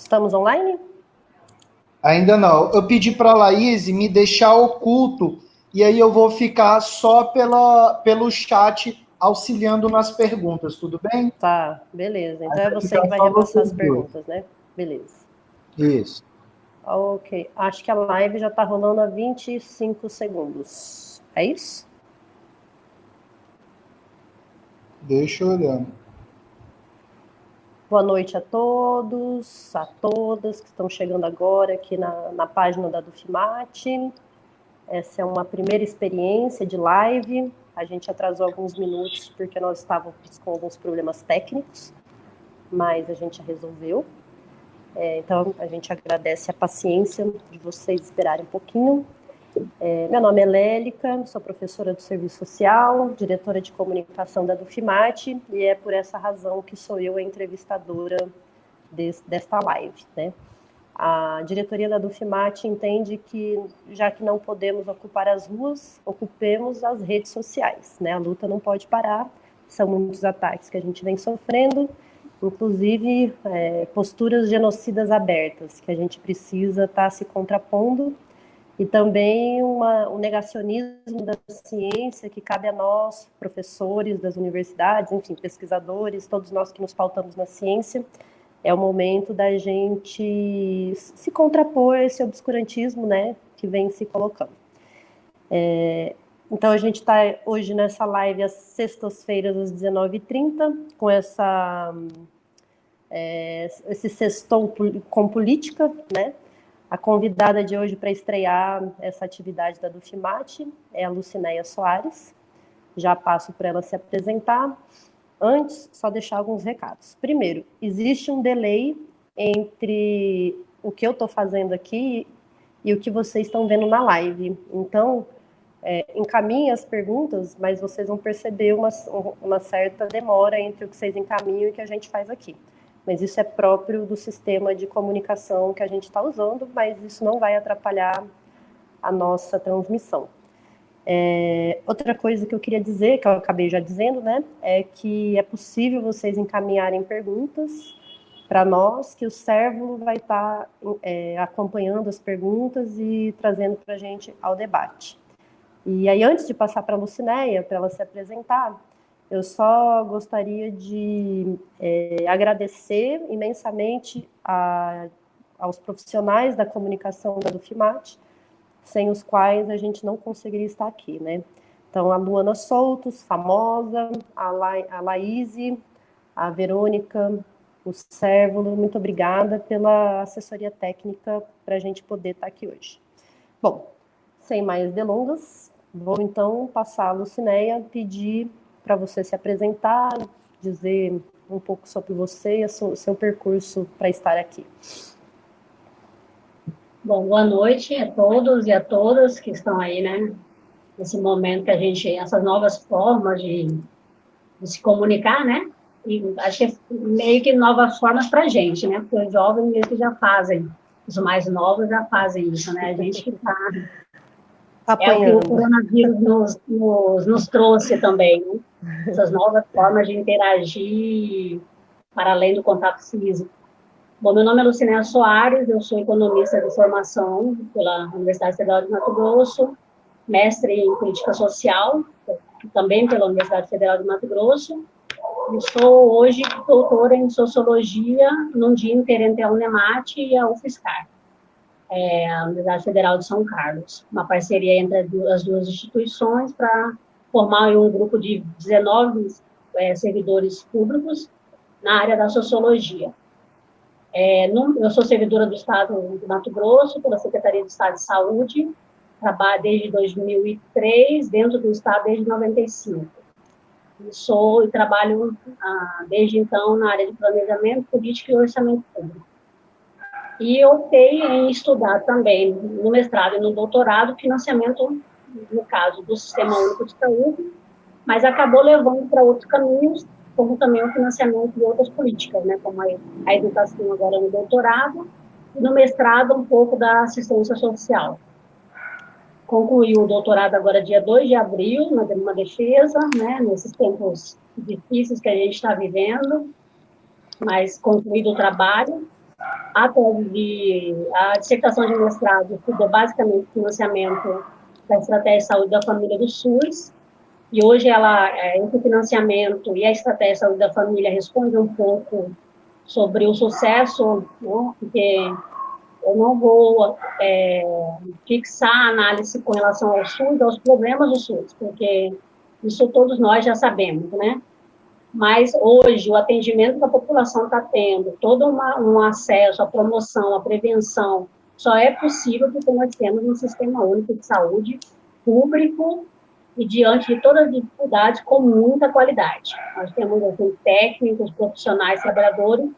Estamos online? Ainda não. Eu pedi para a Laís me deixar oculto, e aí eu vou ficar só pelo chat auxiliando nas perguntas, tudo bem? Tá, beleza. Então é Vai você ficar que vai só repassar vocês as dois. perguntas, né? Beleza. Isso. Ok. Acho que a live já está rolando há 25 segundos. É isso? Deixa eu olhar. Boa noite a todos, a todas que estão chegando agora aqui na página da Dufimate. Essa é uma primeira experiência de live. A gente atrasou alguns minutos porque nós estávamos com alguns problemas técnicos, mas a gente já resolveu. Então, a gente agradece a paciência de vocês esperarem um pouquinho. Meu nome é Lélica, sou professora do Serviço Social, diretora de comunicação da Dufimate, e é por essa razão que sou eu a entrevistadora desta live, né? A diretoria da Dufimate entende que, já que não podemos ocupar as ruas, ocupemos as redes sociais, né? A luta não pode parar, são muitos ataques que a gente vem sofrendo, inclusive posturas genocidas abertas, que a gente precisa estar se contrapondo, e também um negacionismo da ciência que cabe a nós, professores das universidades, enfim, pesquisadores, todos nós que nos pautamos na ciência. É o momento da gente se contrapor a esse obscurantismo, né, que vem se colocando. Então, a gente está hoje nessa live às sextas-feiras, às 19h30, com esse sextou com política, né? A convidada de hoje para estrear essa atividade da Dufimate é a Lucinéia Soares. Já passo para ela se apresentar. Antes, só deixar alguns recados. Primeiro, existe um delay entre o que eu estou fazendo aqui e o que vocês estão vendo na live. Então, encaminhem as perguntas, mas vocês vão perceber uma certa demora entre o que vocês encaminham e o que a gente faz aqui. Mas isso é próprio do sistema de comunicação que a gente está usando, mas isso não vai atrapalhar a nossa transmissão. Outra coisa que eu queria dizer, que eu acabei já dizendo, né, é que é possível vocês encaminharem perguntas para nós, que o Servo vai estar acompanhando as perguntas e trazendo para a gente ao debate. E aí, antes de passar para a Lucinéia, para ela se apresentar, eu só gostaria de agradecer imensamente aos profissionais da comunicação da Dufimate, sem os quais a gente não conseguiria estar aqui, né? Então, a Luana Soutos, famosa, a Laíse, a Verônica, o Sérvulo, muito obrigada pela assessoria técnica para a gente poder estar aqui hoje. Bom, sem mais delongas, vou então passar a Lucinéia, pedir para você se apresentar, dizer um pouco sobre você e o seu percurso para estar aqui. Bom, boa noite a todos e a todas que estão aí, né? Nesse momento que a gente, essas novas formas de se comunicar, né? E acho que é meio que novas formas para a gente, né? Porque os jovens meio que já fazem, os mais novos já fazem isso, né? A gente que está... É o que o coronavírus nos trouxe também, né? Essas novas formas de interagir para além do contato físico. Bom, meu nome é Lucinéia Soares, eu sou economista de formação pela Universidade Federal de Mato Grosso, mestre em política social, também pela Universidade Federal de Mato Grosso, e sou hoje doutora em sociologia no Dia Inter entre a Unemate e a UFSCar, a Universidade Federal de São Carlos, uma parceria entre as duas instituições para formar um grupo de 19 servidores públicos na área da sociologia. Eu sou servidora do Estado de Mato Grosso, pela Secretaria de Estado de Saúde, trabalho desde 2003, dentro do Estado desde 95. E trabalho desde então na área de planejamento, política e orçamento público. E eu optei em estudar também, no mestrado e no doutorado, financiamento, no caso, do Sistema Único de Saúde, mas acabou levando para outros caminhos, como também o financiamento de outras políticas, né, como a educação agora no doutorado, e no mestrado um pouco da assistência social. Concluí o doutorado agora dia 2 de abril, numa defesa, né, nesses tempos difíceis que a gente está vivendo, mas concluído o trabalho, A dissertação de mestrado estudou basicamente o financiamento da estratégia de saúde da família do SUS, e hoje entre o financiamento e a estratégia de saúde da família responde um pouco sobre o sucesso, né, porque eu não vou fixar a análise com relação ao SUS, aos problemas do SUS, porque isso todos nós já sabemos, né? Mas hoje o atendimento que a população está tendo, todo um acesso à promoção, à prevenção, só é possível porque nós temos um sistema único de saúde público e diante de todas as dificuldades com muita qualidade. Nós temos assim, técnicos, profissionais, trabalhadores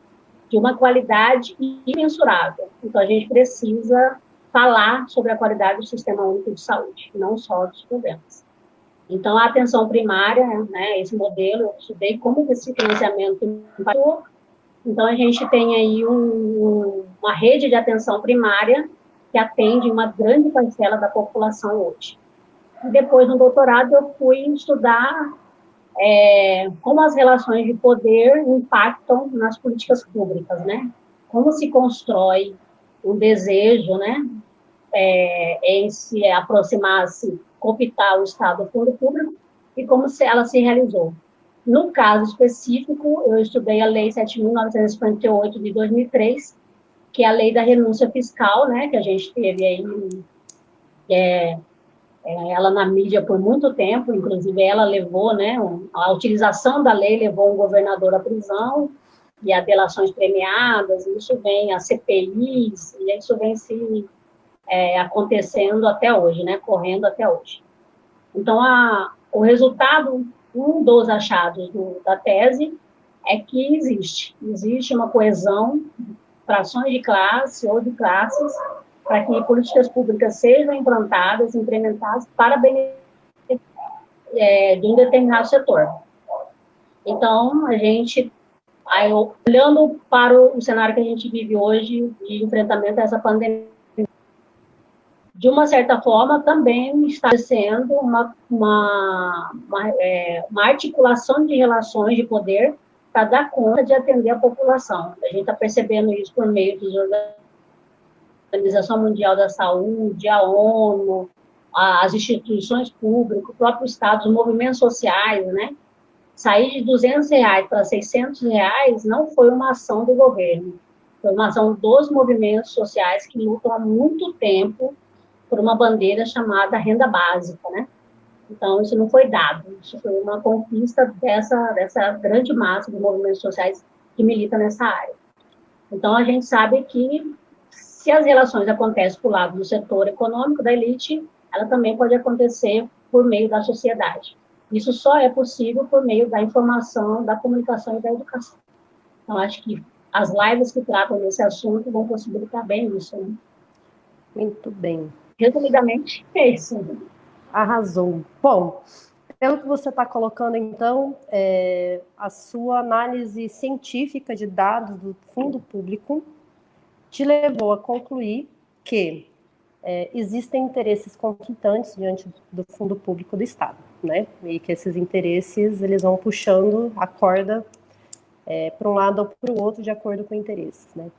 de uma qualidade imensurável. Então a gente precisa falar sobre a qualidade do sistema único de saúde, não só dos problemas. Então, a atenção primária, né, esse modelo, eu estudei como que esse financiamento impactou. Então, a gente tem aí uma rede de atenção primária que atende uma grande parcela da população hoje. E depois, no doutorado, eu fui estudar como as relações de poder impactam nas políticas públicas, né? Como se constrói um desejo, né, em se aproximar-se, cooptar o Estado do fundo público, e como ela se realizou. No caso específico, eu estudei a Lei 7.958 de 2003, que é a lei da renúncia fiscal, né, que a gente teve aí, ela na mídia por muito tempo, inclusive ela levou, né, a utilização da lei levou um governador à prisão, e a delações premiadas, isso vem a CPIs, e isso vem se acontecendo até hoje, né, correndo até hoje. Então, o resultado, um dos achados da tese é que existe uma coesão, frações de classe ou de classes, para que políticas públicas sejam implantadas, implementadas para benefício de um determinado setor. Então, a gente, olhando para o cenário que a gente vive hoje de enfrentamento a essa pandemia, de uma certa forma, também está sendo uma articulação de relações de poder para dar conta de atender a população. A gente está percebendo isso por meio da Organização Mundial da Saúde, a ONU, as instituições públicas, o próprio Estado, os movimentos sociais, né? Sair de R$200 para R$600 não foi uma ação do governo, foi uma ação dos movimentos sociais que lutam há muito tempo por uma bandeira chamada renda básica, né? Então, isso não foi dado, isso foi uma conquista dessa grande massa de movimentos sociais que milita nessa área. Então, a gente sabe que, se as relações acontecem por lado do setor econômico, da elite, ela também pode acontecer por meio da sociedade. Isso só é possível por meio da informação, da comunicação e da educação. Então, acho que as lives que tratam desse assunto vão possibilitar bem isso, né? Muito bem. Resumidamente, é isso. Arrasou. Bom, pelo que você está colocando, então, a sua análise científica de dados do fundo público te levou a concluir que existem interesses conflitantes diante do fundo público do Estado, né? E que esses interesses, eles vão puxando a corda para um lado ou para o outro de acordo com interesses, né?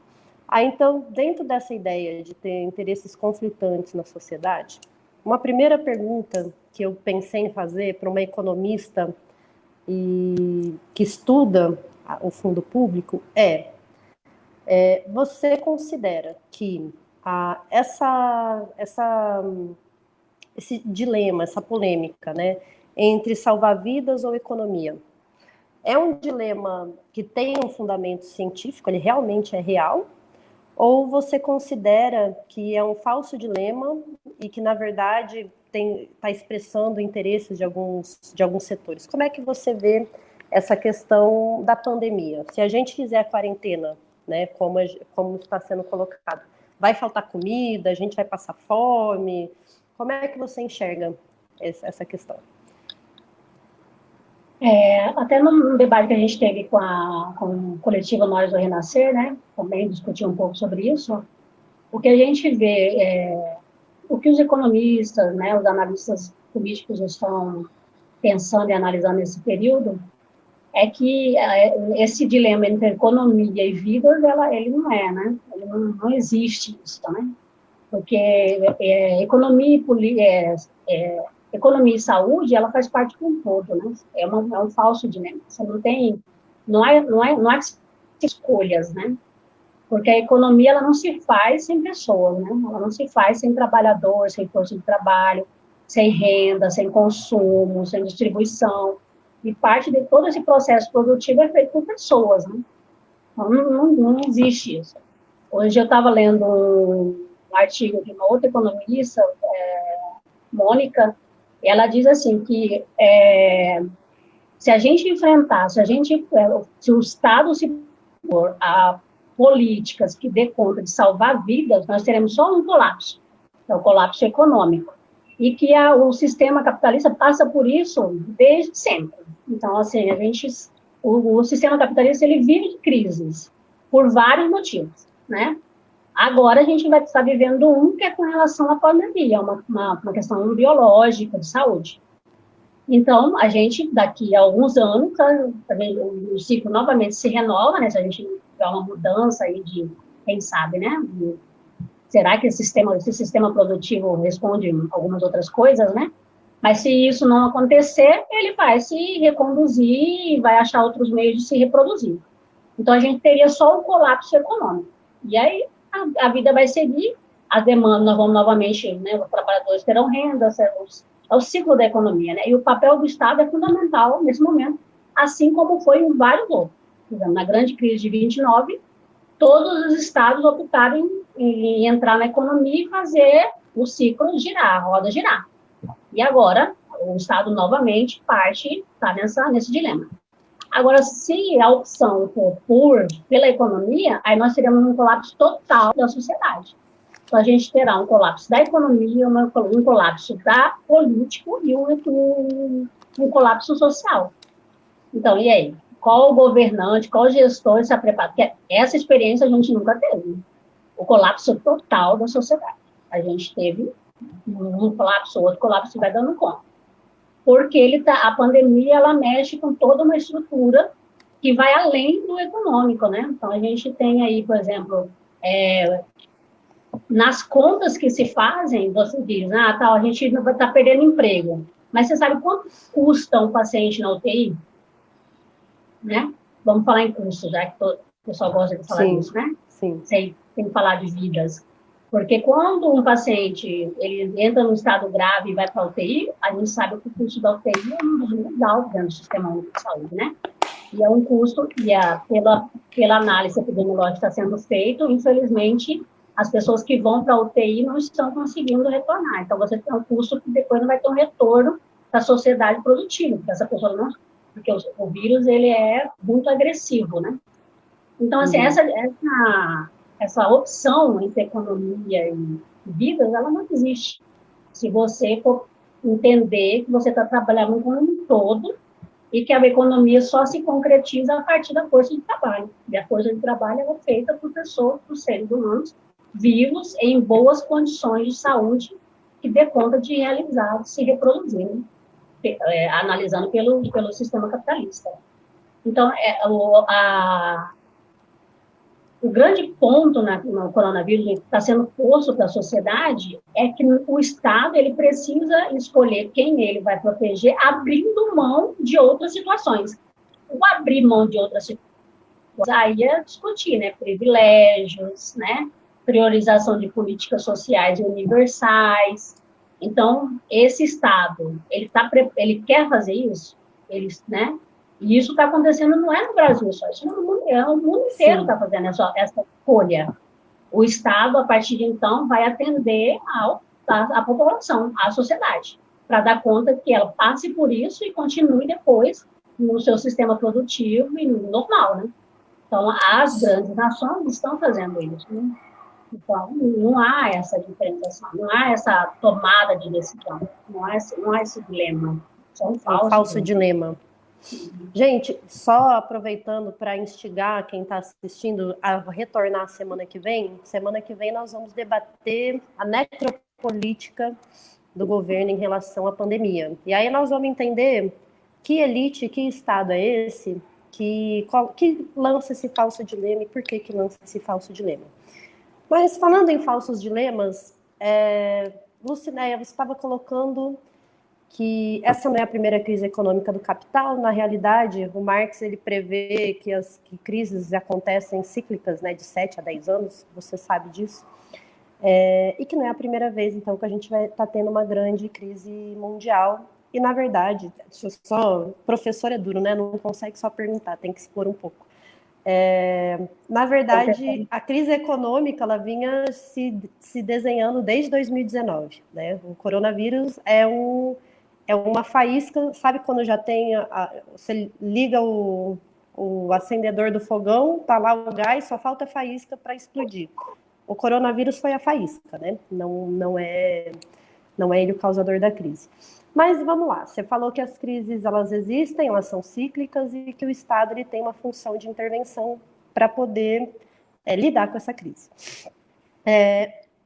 Então, dentro dessa ideia de ter interesses conflitantes na sociedade, uma primeira pergunta que eu pensei em fazer para uma economista que estuda o fundo público você considera que esse dilema, essa polêmica, né, entre salvar vidas ou economia, é um dilema que tem um fundamento científico, ele realmente é real? Ou você considera que é um falso dilema e que, na verdade, está expressando interesses de alguns setores? Como é que você vê essa questão da pandemia? Se a gente fizer a quarentena, né, como está sendo colocado, vai faltar comida, a gente vai passar fome? Como é que você enxerga essa questão? Até no debate que a gente teve com o coletivo Nós do Renascer, né, também discutiu um pouco sobre isso, o que a gente vê, o que os economistas, né, os analistas políticos estão pensando e analisando nesse período, é que esse dilema entre economia e vidas, ele não é, né? Ele não existe isso, né? Porque economia e saúde, ela faz parte de um todo, né? É um falso dilema. Você não há escolhas, né? Porque a economia, ela não se faz sem pessoas, né? Ela não se faz sem trabalhador, sem força de trabalho, sem renda, sem consumo, sem distribuição. E parte de todo esse processo produtivo é feito por pessoas, né? Então, não existe isso. Hoje eu estava lendo um artigo de uma outra economista, Mônica, e ela diz assim que se a gente enfrentar, se o Estado se for a políticas que dê conta de salvar vidas, nós teremos só um colapso, é o colapso econômico, e que o sistema capitalista passa por isso desde sempre. Então, assim, o sistema capitalista, ele vive de crises, por vários motivos, né? Agora a gente vai estar vivendo que é com relação à pandemia, uma questão biológica, de saúde. Então, a gente, daqui a alguns anos, o ciclo novamente se renova, né? Se a gente tiver uma mudança aí quem sabe, né? Será que esse sistema produtivo responde algumas outras coisas, né? Mas se isso não acontecer, ele vai se reconduzir e vai achar outros meios de se reproduzir. Então, a gente teria só um colapso econômico. E aí, a vida vai seguir, a demanda, nós vamos novamente, né, os trabalhadores terão renda, é o ciclo da economia, né? E o papel do Estado é fundamental nesse momento, assim como foi em vários outros. Na grande crise de 29, todos os estados optaram em entrar na economia e fazer o ciclo girar, a roda girar. E agora, o Estado novamente está nesse dilema. Agora, se a opção for pela economia, aí nós teremos um colapso total da sociedade. Então, a gente terá um colapso da economia, um colapso da política e um colapso social. Então, e aí? Qual governante, qual gestor está preparado? Porque essa experiência a gente nunca teve. O colapso total da sociedade. A gente teve um colapso, outro colapso, vai dando conta. Porque a pandemia, ela mexe com toda uma estrutura que vai além do econômico, né? Então, a gente tem aí, por exemplo, nas contas que se fazem, você diz, a gente está perdendo emprego. Mas você sabe quanto custa um paciente na UTI? Né? Vamos falar em custo, já que o pessoal gosta de falar disso, né? Sim. Sem falar de vidas. Porque quando um paciente ele entra num estado grave e vai para a UTI, a gente sabe que o custo da UTI é um dos mais altos dentro do sistema único de saúde, né? E é um custo, pela análise epidemiológica que está sendo feito, infelizmente, as pessoas que vão para a UTI não estão conseguindo retornar. Então, você tem um custo que depois não vai ter um retorno da sociedade produtiva, porque essa pessoa não... Porque o vírus, ele é muito agressivo, né? Então, assim, essa opção entre economia e vidas, ela não existe. Se você for entender que você está trabalhando com um todo e que a economia só se concretiza a partir da força de trabalho. E a força de trabalho é feita por pessoas, por seres humanos, vivos, em boas condições de saúde, que dê conta de realizar, de se reproduzir, né? Analisando pelo sistema capitalista. Então, o grande ponto no coronavírus que está sendo posto para a sociedade é que o Estado ele precisa escolher quem ele vai proteger, abrindo mão de outras situações. O abrir mão de outras situações, aí é discutir, né? Privilégios, né? Priorização de políticas sociais universais. Então, esse Estado, ele quer fazer isso, né? E isso está acontecendo, não é no Brasil só, isso o mundo inteiro está fazendo essa escolha. O Estado, a partir de então, vai atender a população, a sociedade, para dar conta que ela passe por isso e continue depois no seu sistema produtivo e normal, né? Então, as grandes nações estão fazendo isso, né? Então, não há essa diferenciação, não há essa tomada de decisão, não há esse dilema. É um falso dilema. Gente, só aproveitando para instigar quem está assistindo a retornar semana que vem nós vamos debater a necropolítica do governo em relação à pandemia. E aí nós vamos entender que elite, que Estado é esse que lança esse falso dilema e por que lança esse falso dilema? Mas falando em falsos dilemas, Lucinéia, você estava colocando que essa não é a primeira crise econômica do capital. Na realidade, o Marx ele prevê que as crises acontecem cíclicas, né, de 7 a 10 anos, você sabe disso, e que não é a primeira vez, então, que a gente vai estar tendo uma grande crise mundial. E, na verdade, professor é duro, né, não consegue só perguntar, tem que expor um pouco. Na verdade, a crise econômica ela vinha se desenhando desde 2019, né? O coronavírus é uma faísca, sabe quando já tem, você liga o acendedor do fogão, tá lá o gás, só falta faísca para explodir. O coronavírus foi a faísca, né? Não é ele o causador da crise. Mas vamos lá, você falou que as crises elas existem, elas são cíclicas e que o Estado ele tem uma função de intervenção para poder lidar com essa crise.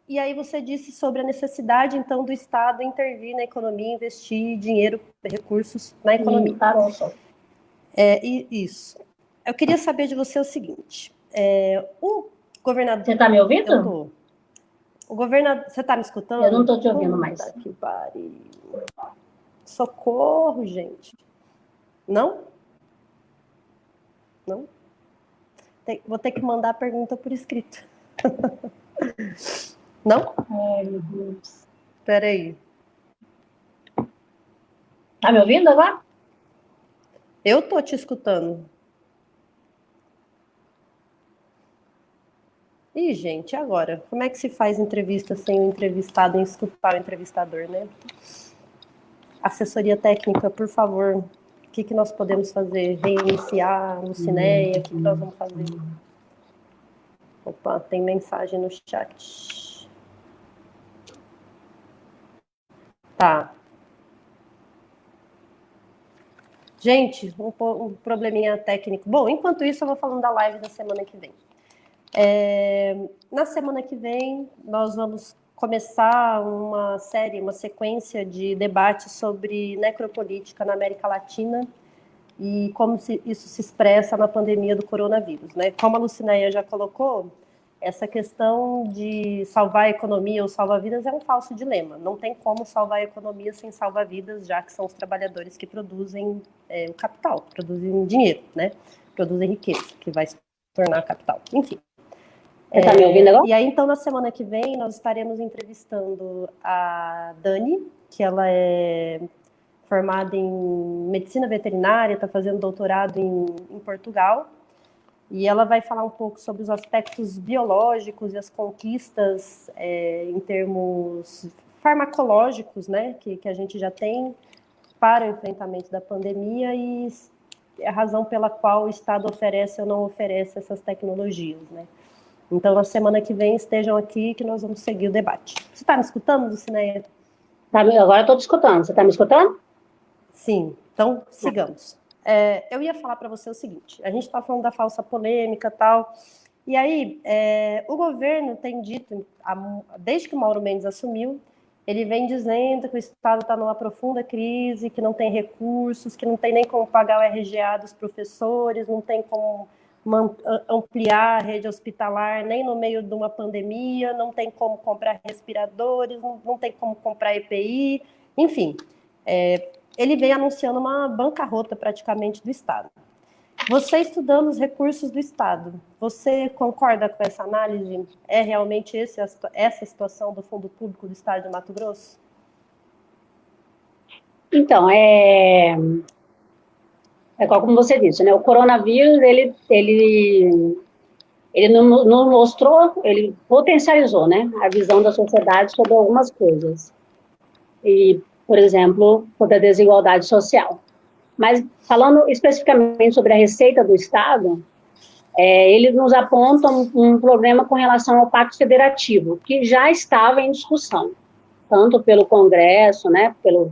E aí você disse sobre a necessidade, então, do Estado intervir na economia, investir dinheiro, recursos na economia. Parou só. Isso. Eu queria saber de você o seguinte, o governador... Você está me ouvindo? Eu tô. O governador... Você está me escutando? Eu não estou te ouvindo mais. Que pariu. Socorro, gente. Não? Não? Vou ter que mandar a pergunta por escrito. Não? Ai, meu Deus. Espera aí. Tá me ouvindo agora? Eu tô te escutando. Ih, gente, e agora? Como é que se faz entrevista sem o entrevistado em escutar o entrevistador, né? Assessoria técnica, por favor. O que nós podemos fazer? Reiniciar, Lucinéia? O que nós vamos fazer? Opa, tem mensagem no chat. Tá. Gente, um probleminha técnico. Bom, enquanto isso, eu vou falando da live da semana que vem. Na semana que vem, nós vamos começar uma sequência de debates sobre necropolítica na América Latina e como isso se expressa na pandemia do coronavírus, né? Como a Lucinéia já colocou, essa questão de salvar a economia ou salvar vidas é um falso dilema. Não tem como salvar a economia sem salvar vidas, já que são os trabalhadores que produzem o capital, produzem dinheiro, né? Produzem riqueza, que vai se tornar capital. Enfim. Você está me ouvindo agora? E aí, então, na semana que vem, nós estaremos entrevistando a Dani, que ela é formada em medicina veterinária, está fazendo doutorado em Portugal, e ela vai falar um pouco sobre os aspectos biológicos e as conquistas em termos farmacológicos, né, que a gente já tem para o enfrentamento da pandemia e a razão pela qual o Estado oferece ou não oferece essas tecnologias, né. Então, na semana que vem, estejam aqui que nós vamos seguir o debate. Você está me escutando, Lucinéia? Agora eu estou te escutando. Você está me escutando? Sim. Então, sigamos. Eu ia falar para você o seguinte, a gente está falando da falsa polêmica e tal, e aí o governo tem dito, desde que o Mauro Mendes assumiu, ele vem dizendo que o Estado está numa profunda crise, que não tem recursos, que não tem nem como pagar o RGA dos professores, não tem como ampliar a rede hospitalar nem no meio de uma pandemia, não tem como comprar respiradores, não tem como comprar EPI, enfim. Ele vem anunciando uma bancarrota praticamente do Estado. Você estudando os recursos do Estado, você concorda com essa análise? É realmente essa situação do Fundo Público do Estado de Mato Grosso? Então, como você disse, né? O coronavírus, ele não mostrou, ele potencializou, né, a visão da sociedade sobre algumas coisas. E, por exemplo, sobre a desigualdade social. Mas, falando especificamente sobre a receita do Estado, eles nos apontam um problema com relação ao Pacto Federativo, que já estava em discussão, tanto pelo Congresso, né, pela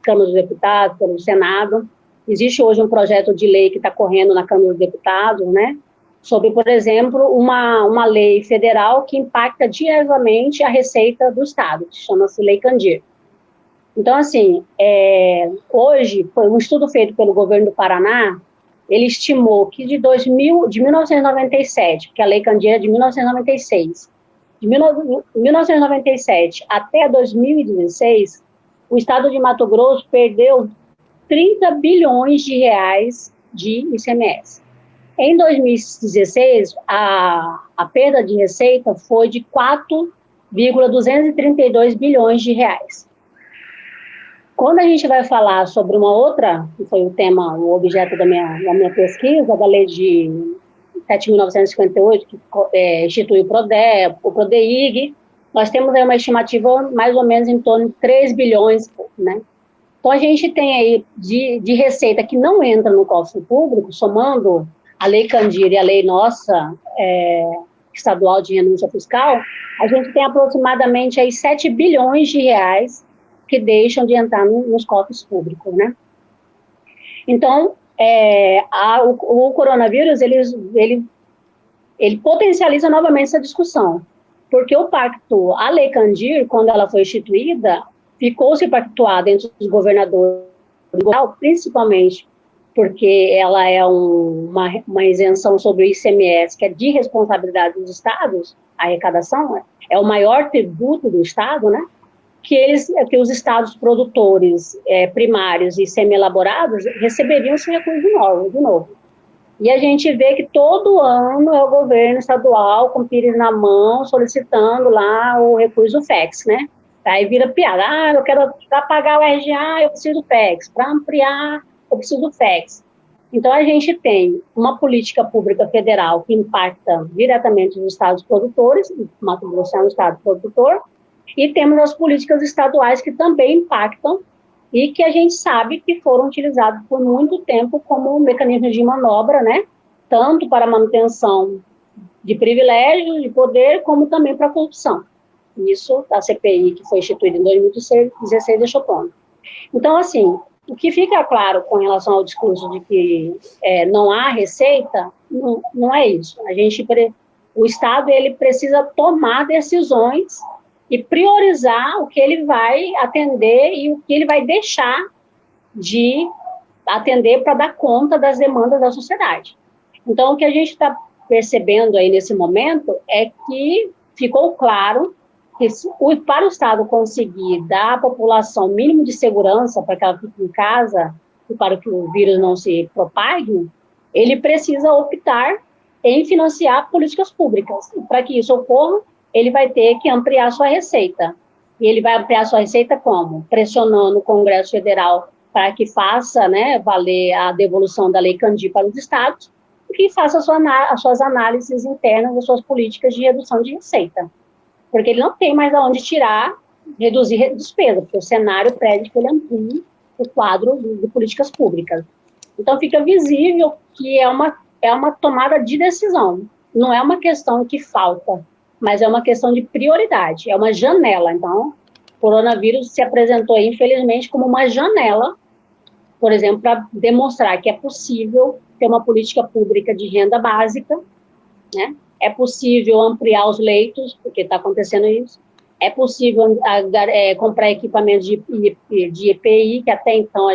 Câmara dos Deputados, pelo Senado. Existe hoje um projeto de lei que está correndo na Câmara dos Deputados, né, sobre, por exemplo, uma lei federal que impacta diretamente a receita do Estado, que chama-se Lei Candir. Então, assim, hoje, foi um estudo feito pelo governo do Paraná, ele estimou que de 1997, porque a Lei Candir é de 1996, de 1997 até 2016, o estado de Mato Grosso perdeu 30 bilhões de reais de ICMS. Em 2016, a perda de receita foi de 4,232 bilhões de reais. Quando a gente vai falar sobre uma outra, que foi o tema, o objeto da minha pesquisa, da lei de 7.958, que institui o PRODEIG, nós temos aí uma estimativa mais ou menos em torno de 3 bilhões, né? Então, a gente tem aí de receita que não entra no cofre público, somando a Lei Candir e a lei nossa estadual de renúncia fiscal, a gente tem aproximadamente aí 7 bilhões de reais que deixam de entrar nos cofres públicos, né? Então, o coronavírus, ele potencializa novamente essa discussão, porque a Lei Candir, quando ela foi instituída, ficou-se pactuada entre os governadores, principalmente porque ela é uma isenção sobre o ICMS, que é de responsabilidade dos estados, a arrecadação é o maior tributo do estado, né? Que os estados produtores primários e semi-elaborados receberiam esse recurso de novo. E a gente vê que todo ano é o governo estadual com o pires na mão, solicitando lá o recurso do FEX, né? Aí vira piada, eu quero, para pagar o RGA, eu preciso do FEX, para ampliar, eu preciso do FEX. Então, a gente tem uma política pública federal que impacta diretamente os estados produtores, Mato Grosso é um estado produtor, e temos as políticas estaduais que também impactam e que a gente sabe que foram utilizados por muito tempo como mecanismo de manobra, né? Tanto para manutenção de privilégios, de poder, como também para a corrupção. Isso a CPI, que foi instituída em 2016, deixou ponto. Então, assim, o que fica claro com relação ao discurso de que não há receita, não é isso. O Estado ele precisa tomar decisões e priorizar o que ele vai atender e o que ele vai deixar de atender para dar conta das demandas da sociedade. Então, o que a gente está percebendo aí nesse momento é que ficou claro que para o Estado conseguir dar à população o mínimo de segurança para que ela fique em casa e para que o vírus não se propague, ele precisa optar em financiar políticas públicas. E para que isso ocorra, ele vai ter que ampliar sua receita. E ele vai ampliar sua receita como? Pressionando o Congresso Federal para que faça, né, valer a devolução da Lei Candir para os estados e que faça as suas análises internas das suas políticas de redução de receita. Porque ele não tem mais de onde tirar, reduzir despesa, porque o cenário pede que ele amplie o quadro de políticas públicas. Então, fica visível que é uma tomada de decisão. Não é uma questão que falta, mas é uma questão de prioridade, é uma janela. Então, o coronavírus se apresentou, infelizmente, como uma janela, por exemplo, para demonstrar que é possível ter uma política pública de renda básica, né? É possível ampliar os leitos, porque está acontecendo isso, é possível comprar equipamentos de EPI, que até então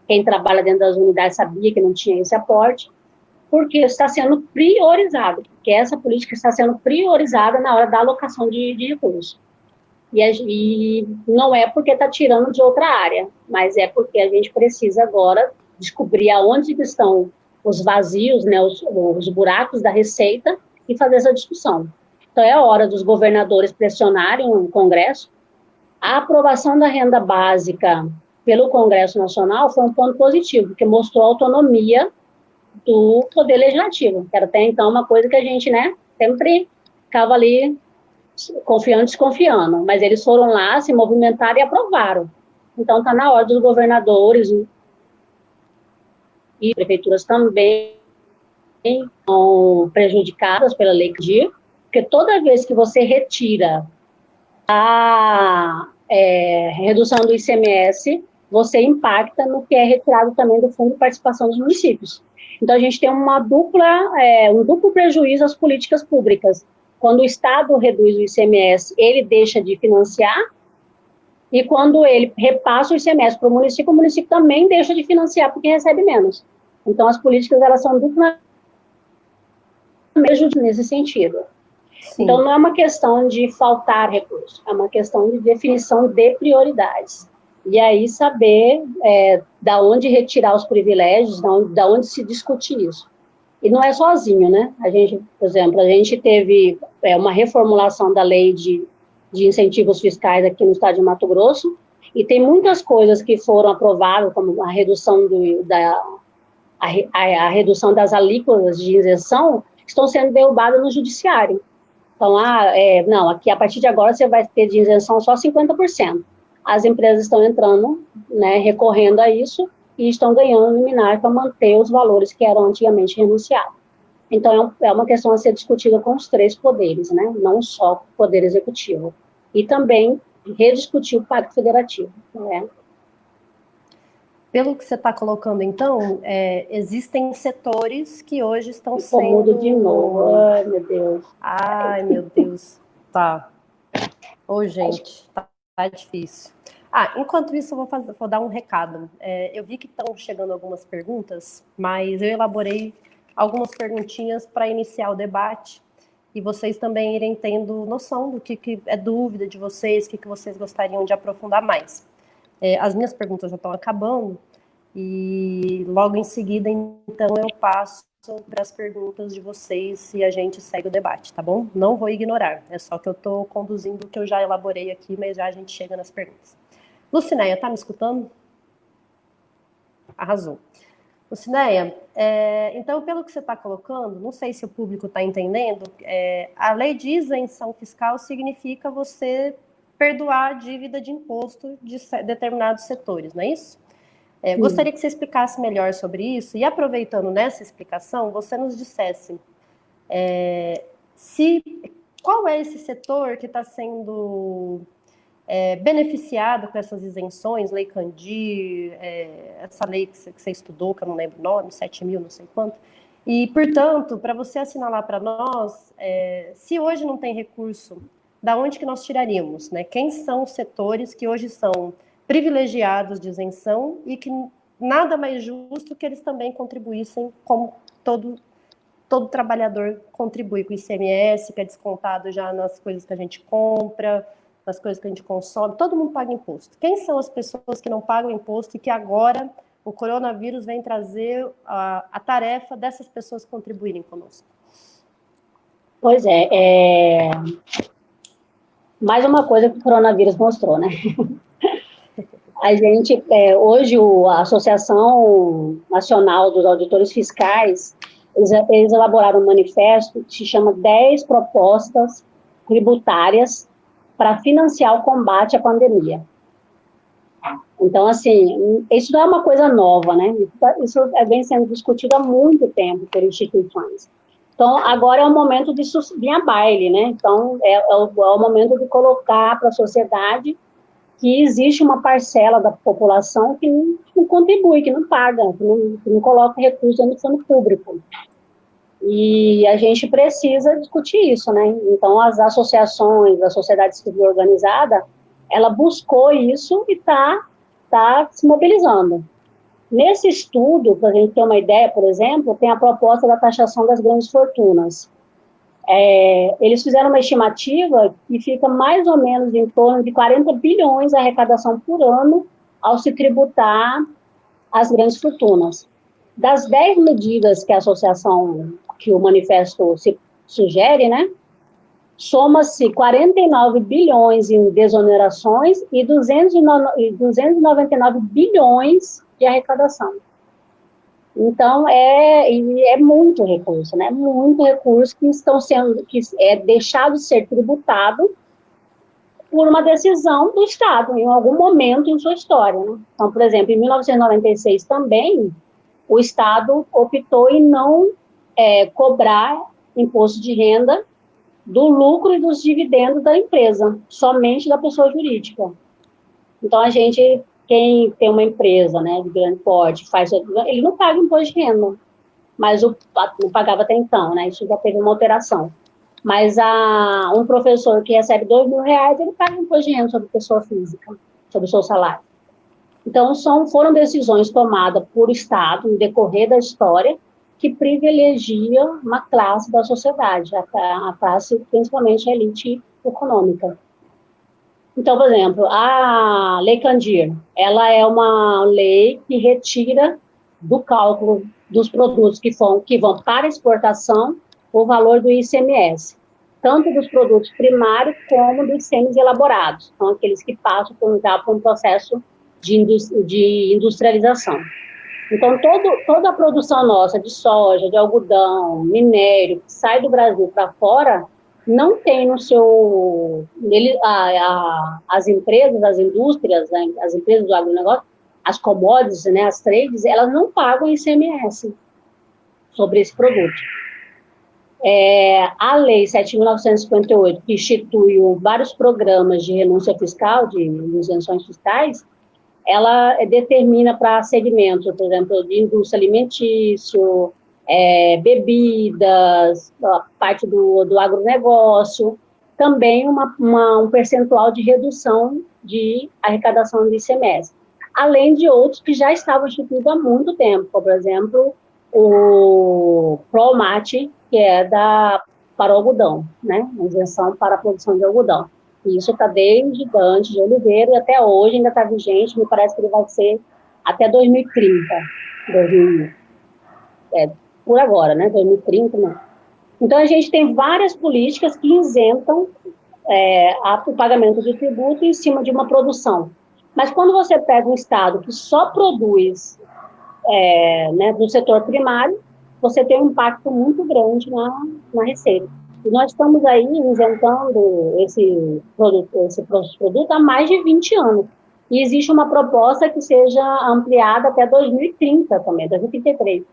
quem trabalha dentro das unidades sabia que não tinha esse aporte, porque está sendo priorizado, porque essa política está sendo priorizada na hora da alocação de recursos. E não é porque está tirando de outra área, mas é porque a gente precisa agora descobrir aonde estão os vazios, né, os buracos da receita e fazer essa discussão. Então, é a hora dos governadores pressionarem o Congresso. A aprovação da renda básica pelo Congresso Nacional foi um ponto positivo, porque mostrou a autonomia do Poder Legislativo, que era até então uma coisa que a gente, né, sempre ficava ali confiando, desconfiando, mas eles foram lá, se movimentaram e aprovaram. Então, está na hora dos governadores e prefeituras também são prejudicadas pela Lei Candir, porque toda vez que você retira a redução do ICMS, você impacta no que é retirado também do Fundo de Participação dos Municípios. Então, a gente tem um duplo prejuízo às políticas públicas. Quando o Estado reduz o ICMS, ele deixa de financiar, e quando ele repassa o ICMS para o município também deixa de financiar porque recebe menos. Então, as políticas, elas são duplamente nesse sentido. Sim. Então, não é uma questão de faltar recursos, é uma questão de definição de prioridades. E aí, saber da onde retirar os privilégios, da onde se discutir isso. E não é sozinho, né? A gente, por exemplo, a gente teve uma reformulação da lei de incentivos fiscais aqui no estado de Mato Grosso, e tem muitas coisas que foram aprovadas, como a redução, a redução das alíquotas de isenção, que estão sendo derrubadas no judiciário. Então, não, aqui a partir de agora você vai ter de isenção só 50%. As empresas estão entrando, né, recorrendo a isso, e estão ganhando liminar para manter os valores que eram antigamente renunciados. Então, é uma questão a ser discutida com os três poderes, né? Não só o poder executivo. E também rediscutir o Pacto Federativo. Né? Pelo que você está colocando, então, existem setores que hoje estão sendo... mudo de novo. Ai, meu Deus. Ai, meu Deus. Tá. Ô, gente, tá difícil. Enquanto isso, eu vou dar um recado. Eu vi que estão chegando algumas perguntas, mas eu elaborei algumas perguntinhas para iniciar o debate e vocês também irem tendo noção do que é dúvida de vocês, o que vocês gostariam de aprofundar mais. As minhas perguntas já estão acabando e logo em seguida, então, eu passo para as perguntas de vocês e a gente segue o debate, tá bom? Não vou ignorar, é só que eu estou conduzindo o que eu já elaborei aqui, mas já a gente chega nas perguntas. Lucinéia, tá me escutando? Arrasou. Lucinéia, então, pelo que você está colocando, não sei se o público está entendendo, a lei de isenção fiscal significa você perdoar a dívida de imposto de determinados setores, não é isso? Gostaria que você explicasse melhor sobre isso, e aproveitando nessa explicação, você nos dissesse qual é esse setor que está sendo beneficiado com essas isenções, Lei Candir, essa lei que você estudou, que eu não lembro o nome, 7.000, não sei quanto, e, portanto, para você assinalar para nós, se hoje não tem recurso, da onde que nós tiraríamos, né? Quem são os setores que hoje são privilegiados de isenção e que nada mais justo que eles também contribuíssem como todo trabalhador contribui com o ICMS, que é descontado já nas coisas que a gente compra, nas coisas que a gente consome, todo mundo paga imposto. Quem são as pessoas que não pagam imposto e que agora o coronavírus vem trazer a tarefa dessas pessoas contribuírem conosco? Pois mais uma coisa que o coronavírus mostrou, né? A gente, hoje, a Associação Nacional dos Auditores Fiscais, eles elaboraram um manifesto que se chama 10 propostas tributárias para financiar o combate à pandemia. Então, assim, isso não é uma coisa nova, né? Isso vem sendo discutido há muito tempo por instituições. Então, agora é o momento de vir a baile, né? Então, é o momento de colocar para a sociedade que existe uma parcela da população que não contribui, que não paga, que não coloca recursos no fundo público. E a gente precisa discutir isso, né? Então, as associações, a sociedade civil organizada, ela buscou isso e está se mobilizando. Nesse estudo, para a gente ter uma ideia, por exemplo, tem a proposta da taxação das grandes fortunas. Eles fizeram uma estimativa que fica mais ou menos em torno de 40 bilhões de arrecadação por ano ao se tributar as grandes fortunas. Das 10 medidas que a associação, que o manifesto sugere, né, soma-se 49 bilhões em desonerações e 299 bilhões de arrecadação. Então, é muito recurso, né? Muito recurso que é deixado de ser tributado por uma decisão do Estado, em algum momento em sua história, né? Então, por exemplo, em 1996 também, o Estado optou em não cobrar imposto de renda do lucro e dos dividendos da empresa, somente da pessoa jurídica. Então, quem tem uma empresa, né, de grande porte, ele não paga imposto de renda, mas não pagava até então, né, isso já teve uma alteração. Mas um professor que recebe R$2.000, ele paga imposto de renda sobre pessoa física. sobre o seu salário. Então, foram decisões tomadas por Estado, no decorrer da história, que privilegia uma classe da sociedade, a classe, principalmente a elite econômica. Então, por exemplo, a Lei Candir, ela é uma lei que retira do cálculo dos produtos que vão para exportação o valor do ICMS, tanto dos produtos primários como dos semi-elaborados, são aqueles que passam por um processo de industrialização. Então, toda a produção nossa de soja, de algodão, minério, que sai do Brasil para fora, não tem no seu... as empresas, as indústrias, as empresas do agronegócio, as commodities, né, as trades, elas não pagam ICMS sobre esse produto. A Lei 7.958, que instituiu vários programas de renúncia fiscal, de isenções fiscais, ela determina para segmentos, por exemplo, de indústria alimentício, bebidas, a parte do agronegócio, também um percentual de redução de arrecadação de ICMS, além de outros que já estavam instituídos há muito tempo, como, por exemplo, o PROMAT, que é para o algodão, né? Isenção para a produção de algodão. E isso está desde Dante de Oliveira e até hoje ainda está vigente, me parece que ele vai ser até 2030, por agora, né? 2030, né? Então, a gente tem várias políticas que isentam o pagamento de tributo em cima de uma produção. Mas quando você pega um estado que só produz do setor primário, você tem um impacto muito grande na receita. E nós estamos aí isentando esse produto há mais de 20 anos. E existe uma proposta que seja ampliada até 2030 também, 2033.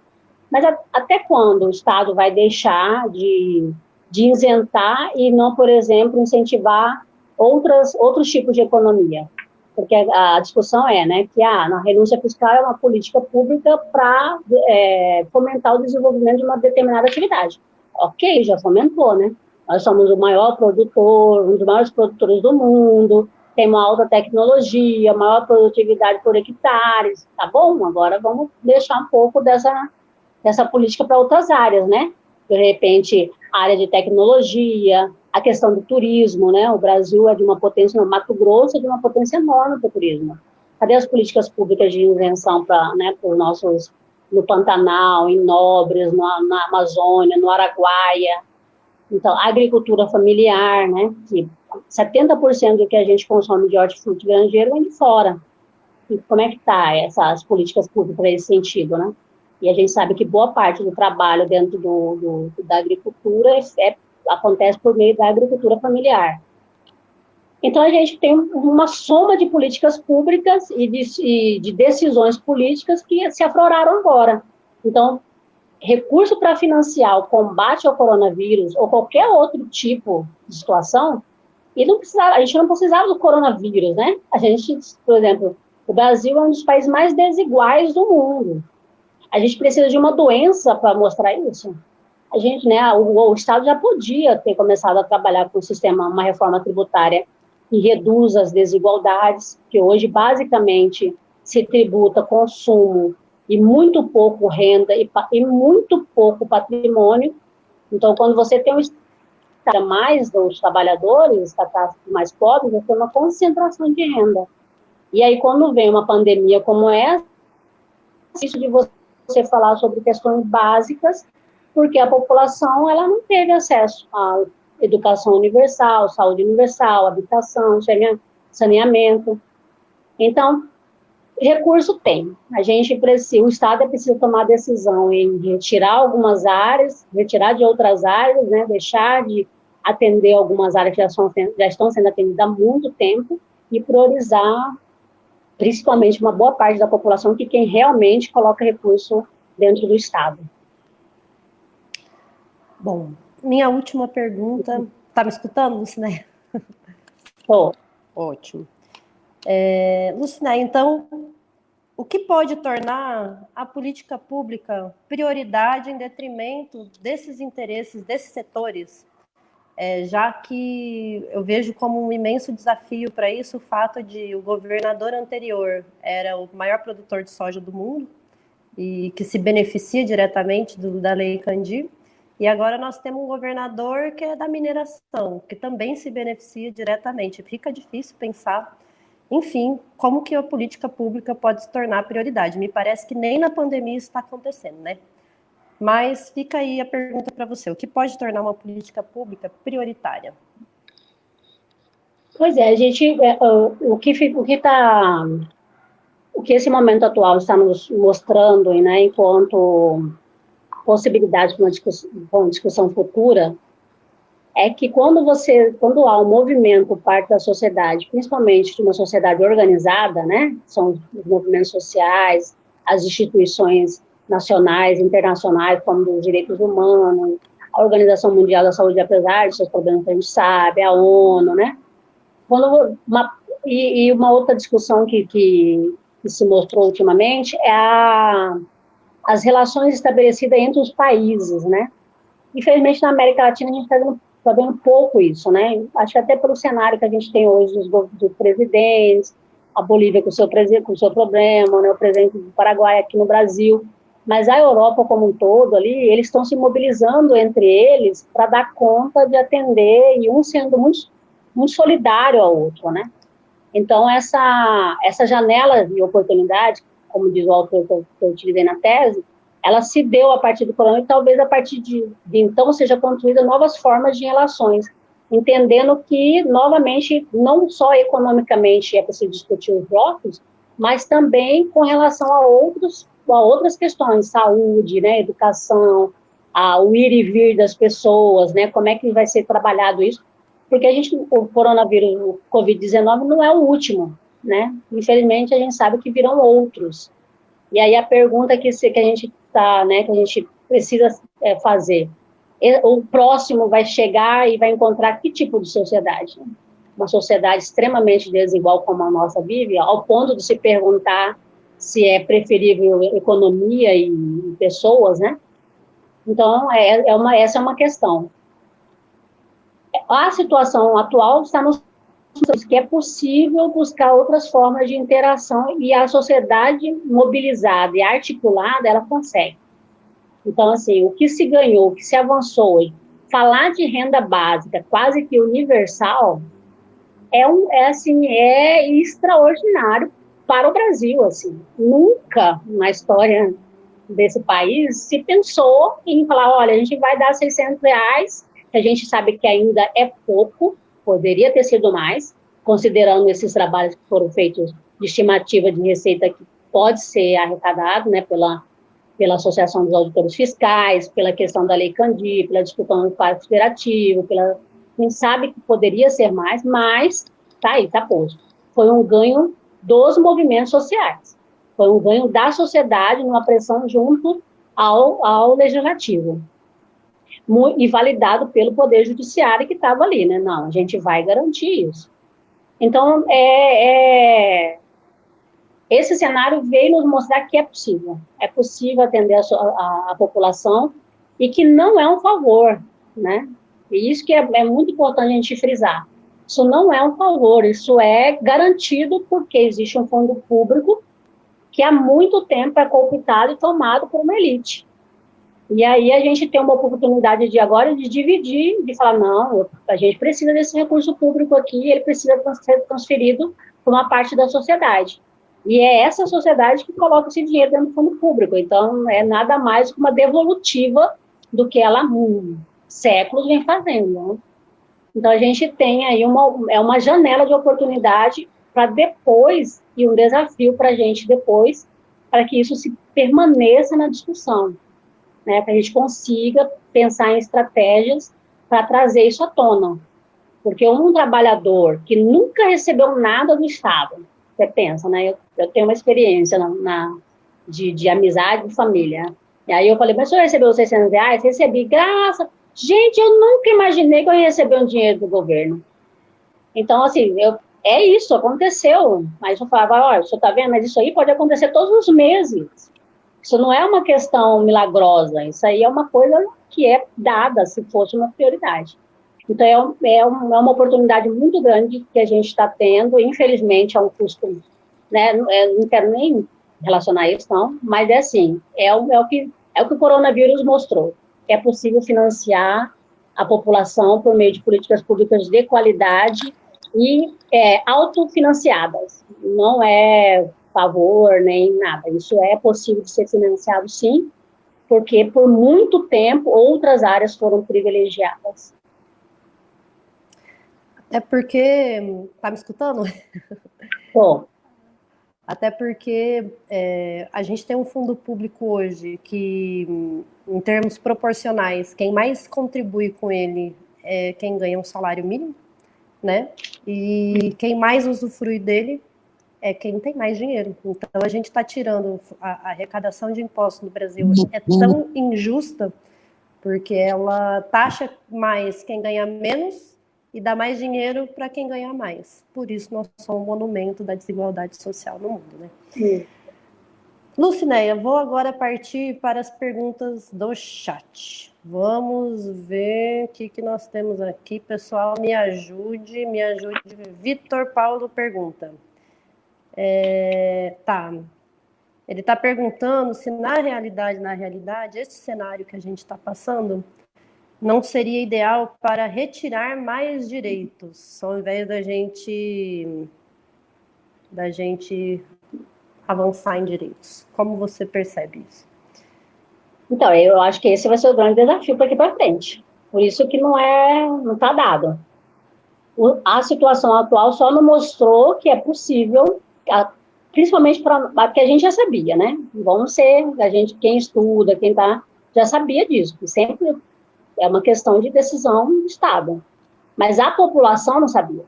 Mas até quando o Estado vai deixar de isentar e não, por exemplo, incentivar outros tipos de economia? Porque a discussão que a renúncia fiscal é uma política pública para fomentar o desenvolvimento de uma determinada atividade. Ok, já fomentou, né? Nós somos o maior produtor, um dos maiores produtores do mundo, tem uma alta tecnologia, maior produtividade por hectares, tá bom? Agora vamos deixar um pouco dessa política para outras áreas, né? De repente, a área de tecnologia, a questão do turismo, né? O Brasil é de uma potência, no Mato Grosso é de uma potência enorme para o turismo. Cadê as políticas públicas de isenção para os nossos, no Pantanal, em Nobres, na Amazônia, no Araguaia? Então, a agricultura familiar, né? Que 70% do que a gente consome de hortifruti granjeiro vem de fora. E como é que está essas políticas públicas para esse sentido, né? E a gente sabe que boa parte do trabalho dentro da agricultura acontece por meio da agricultura familiar. Então, a gente tem uma soma de políticas públicas e de decisões políticas que se afloraram agora. Então, recurso para financiar o combate ao coronavírus ou qualquer outro tipo de situação, a gente não precisava do coronavírus, né? A gente, por exemplo, o Brasil é um dos países mais desiguais do mundo. A gente precisa de uma doença para mostrar isso. A gente, o Estado já podia ter começado a trabalhar com uma reforma tributária que reduz as desigualdades, que hoje, basicamente, se tributa consumo e muito pouco renda e muito pouco patrimônio. Então, quando você tem um Estado mais dos trabalhadores, mais pobres, você tem uma concentração de renda. E aí, quando vem uma pandemia como essa, isso de você falar sobre questões básicas, porque a população ela não teve acesso à educação universal, saúde universal, habitação, saneamento. Então, recurso tem. O Estado precisa tomar decisão em retirar algumas áreas, retirar de outras áreas, né, deixar de atender algumas áreas que já estão sendo atendidas há muito tempo e priorizar, principalmente, uma boa parte da população, que quem realmente coloca recurso dentro do Estado. Bom, minha última pergunta... Tá me escutando, Lucinéia? Tô. Ótimo. Lucinéia, então, o que pode tornar a política pública prioridade em detrimento desses interesses, desses setores? já que eu vejo como um imenso desafio para isso o fato de o governador anterior era o maior produtor de soja do mundo e que se beneficia diretamente da Lei Candir, e agora nós temos um governador que é da mineração, que também se beneficia diretamente. Fica difícil pensar, enfim, como que a política pública pode se tornar prioridade. Me parece que nem na pandemia isso está acontecendo, né? Mas fica aí a pergunta para você: o que pode tornar uma política pública prioritária? Pois é, a gente, o que esse momento atual está nos mostrando, né, enquanto possibilidade para uma discussão futura, é que quando há um movimento parte da sociedade, principalmente de uma sociedade organizada, né, são os movimentos sociais, as instituições nacionais, internacionais, como os direitos humanos, a Organização Mundial da Saúde, apesar de seus problemas que a gente sabe, a ONU, né, e uma outra discussão que se mostrou ultimamente é as relações estabelecidas entre os países, né, infelizmente na América Latina a gente está vendo pouco isso, né? Acho que até pelo cenário que a gente tem hoje dos presidentes, a Bolívia com o seu problema, né? O presidente do Paraguai aqui no Brasil, mas a Europa como um todo ali, eles estão se mobilizando entre eles para dar conta de atender, e um sendo muito, muito solidário ao outro, né? Então, essa janela de oportunidade, como diz o autor que eu utilizei na tese, ela se deu a partir do corona, e talvez a partir de então seja construída novas formas de relações, entendendo que, novamente, não só economicamente é preciso discutir os blocos, mas também com relação a outras questões, saúde, né, educação, o ir e vir das pessoas, né, como é que vai ser trabalhado isso, porque o coronavírus, o Covid-19 não é o último, né, infelizmente a gente sabe que virão outros. E aí a pergunta que a gente né, que a gente precisa fazer, o próximo vai chegar e vai encontrar que tipo de sociedade? Uma sociedade extremamente desigual como a nossa vive, ao ponto de se perguntar se é preferível economia e pessoas, né? Então, essa é uma questão. A situação atual está nos que é possível buscar outras formas de interação, e a sociedade mobilizada e articulada, ela consegue. Então, assim, o que se ganhou, o que se avançou, falar de renda básica quase que universal, é extraordinário para o Brasil, assim. Nunca na história desse país se pensou em falar, olha, a gente vai dar R$600, que a gente sabe que ainda é pouco, poderia ter sido mais, considerando esses trabalhos que foram feitos de estimativa de receita que pode ser arrecadado, né, pela Associação dos Auditores Fiscais, pela questão da Lei Candir, pela discussão do Pacto Federativo, a gente sabe que poderia ser mais, mas tá aí, tá posto. Foi um ganho dos movimentos sociais, foi um ganho da sociedade numa pressão junto ao legislativo, e validado pelo Poder Judiciário que estava ali, né? Não, a gente vai garantir isso. Então, esse cenário veio nos mostrar que é possível atender a população, e que não é um favor, né? E isso que é muito importante a gente frisar. Isso não é um favor, isso é garantido porque existe um fundo público que há muito tempo é cooptado e tomado por uma elite. E aí a gente tem uma oportunidade agora de dividir, de falar, não, a gente precisa desse recurso público aqui, ele precisa ser transferido para uma parte da sociedade. E é essa sociedade que coloca esse dinheiro dentro do fundo público. Então, é nada mais que uma devolutiva do que ela há séculos vem fazendo, né? Então, a gente tem aí uma janela de oportunidade para depois, e um desafio para a gente depois, para que isso se permaneça na discussão, né, para a gente consiga pensar em estratégias para trazer isso à tona. Porque um trabalhador que nunca recebeu nada do Estado, você pensa, né, eu tenho uma experiência de amizade de família, e aí eu falei, mas o senhor recebeu os R$600? Recebi, graças... Gente, eu nunca imaginei que eu ia receber um dinheiro do governo. Então, assim, é isso, aconteceu. Mas eu falava, olha, o senhor está vendo, mas isso aí pode acontecer todos os meses. Isso não é uma questão milagrosa, isso aí é uma coisa que é dada, se fosse uma prioridade. Então, é uma oportunidade muito grande que a gente está tendo, infelizmente, é um custo, né? Não quero nem relacionar isso, não, mas é assim, é o que o coronavírus mostrou. É possível financiar a população por meio de políticas públicas de qualidade e autofinanciadas. Não é favor nem nada. Isso é possível de ser financiado, sim, porque por muito tempo outras áreas foram privilegiadas. É porque... Tá me escutando? Bom, Até porque a gente tem um fundo público hoje que, em termos proporcionais, quem mais contribui com ele é quem ganha um salário mínimo, né? E quem mais usufrui dele é quem tem mais dinheiro. Então, a gente está tirando a arrecadação de impostos no Brasil. É tão injusta porque ela taxa mais quem ganha menos e dá mais dinheiro para quem ganha mais. Por isso, nós somos um monumento da desigualdade social no mundo, né? Lucinéia, vou agora partir para as perguntas do chat. Vamos ver o que nós temos aqui. Pessoal, me ajude. Vitor Paulo pergunta. Tá. Ele está perguntando se na realidade, esse cenário que a gente está passando não seria ideal para retirar mais direitos, ao invés da gente avançar em direitos. Como você percebe isso? então, eu acho que esse vai ser o grande desafio para aqui para frente. Por isso que não está dado. A situação atual só não mostrou que é possível, principalmente para que a gente já sabia, né? Vamos ser, quem estuda, já sabia disso, que sempre é uma questão de decisão do Estado. Mas a população não sabia.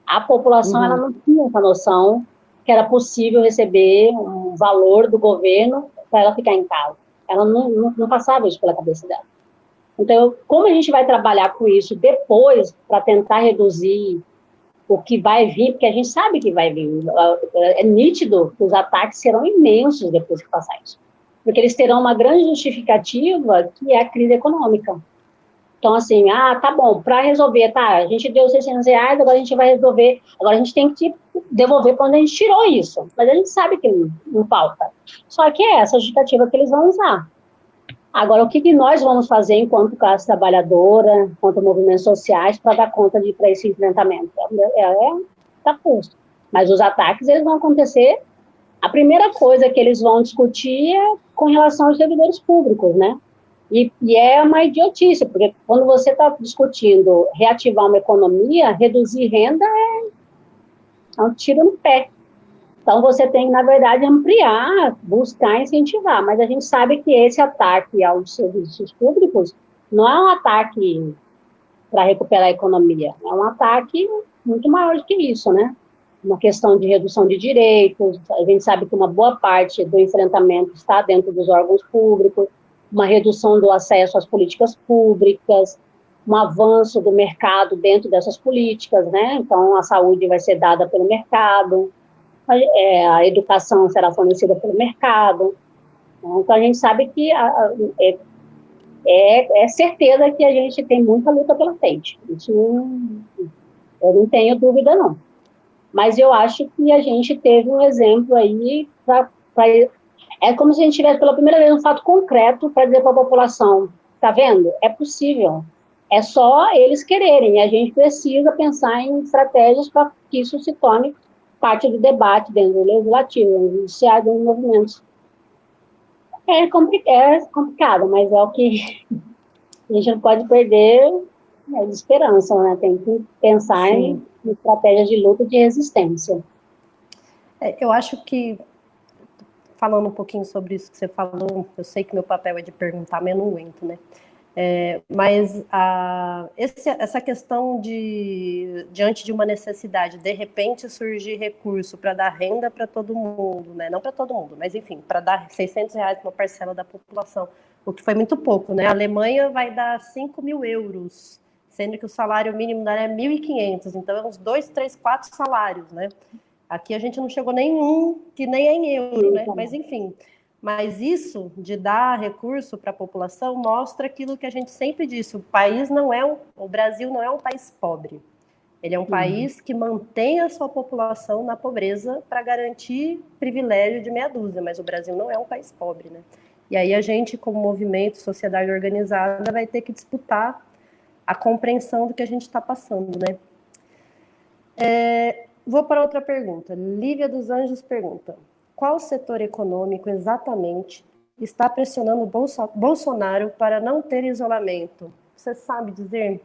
A população ela não tinha essa noção que era possível receber um valor do governo para ela ficar em casa. Ela não passava isso pela cabeça dela. Então, como a gente vai trabalhar com isso depois para tentar reduzir o que vai vir, porque a gente sabe que vai vir, é nítido que os ataques serão imensos depois que passar isso, porque eles terão uma grande justificativa, que é a crise econômica. Então, assim, tá bom, para resolver, a gente deu R$600, agora a gente vai resolver, agora a gente tem que devolver para onde a gente tirou isso, mas a gente sabe que não falta. Só que é essa justificativa que eles vão usar. Agora, o que nós vamos fazer enquanto classe trabalhadora, enquanto movimentos sociais, para dar conta para esse enfrentamento? Está posto. Mas os ataques, eles vão acontecer. A primeira coisa que eles vão discutir é com relação aos servidores públicos, né? E é uma idiotice, porque quando você está discutindo reativar uma economia, reduzir renda é um tiro no pé. Então, você tem, na verdade, ampliar, buscar incentivar, mas a gente sabe que esse ataque aos serviços públicos não é um ataque para recuperar a economia, é um ataque muito maior do que isso, né? Uma questão de redução de direitos, a gente sabe que uma boa parte do enfrentamento está dentro dos órgãos públicos, uma redução do acesso às políticas públicas, um avanço do mercado dentro dessas políticas, né? Então, a saúde vai ser dada pelo mercado, a educação será fornecida pelo mercado. Então, a gente sabe que é certeza que a gente tem muita luta pela frente. Isso eu não tenho dúvida, não. Mas eu acho que a gente teve um exemplo aí é como se a gente tivesse pela primeira vez um fato concreto para dizer para a população, tá vendo? É possível. É só eles quererem. A gente precisa pensar em estratégias para que isso se torne parte do debate dentro do legislativo, no judiciário, dentro dos movimentos. É complicado, mas é o que a gente não pode perder de esperança, né? Tem que pensar em estratégias de luta e de resistência. Eu acho que, falando um pouquinho sobre isso que você falou, eu sei que meu papel é de perguntar, mas eu não aguento, né? Mas essa questão diante de uma necessidade, de repente surgir recurso para dar renda para todo mundo, né? Não para todo mundo, mas enfim, para dar R$600 para uma parcela da população, o que foi muito pouco, né? A Alemanha vai dar 5 mil euros, sendo que o salário mínimo da é 1.500, então é uns 2, 3, 4 salários, né? Aqui a gente não chegou nenhum, que nem é em euro, né? Mas enfim, Mas isso de dar recurso para a população mostra aquilo que a gente sempre disse: o Brasil não é um país pobre. Ele é um país que mantém a sua população na pobreza para garantir privilégio de meia dúzia, mas o Brasil não é um país pobre, né? E aí a gente, como movimento, sociedade organizada, vai ter que disputar a compreensão do que a gente está passando, né? Vou para outra pergunta. Lívia dos Anjos pergunta: qual setor econômico exatamente está pressionando Bolsonaro para não ter isolamento? Você sabe dizer?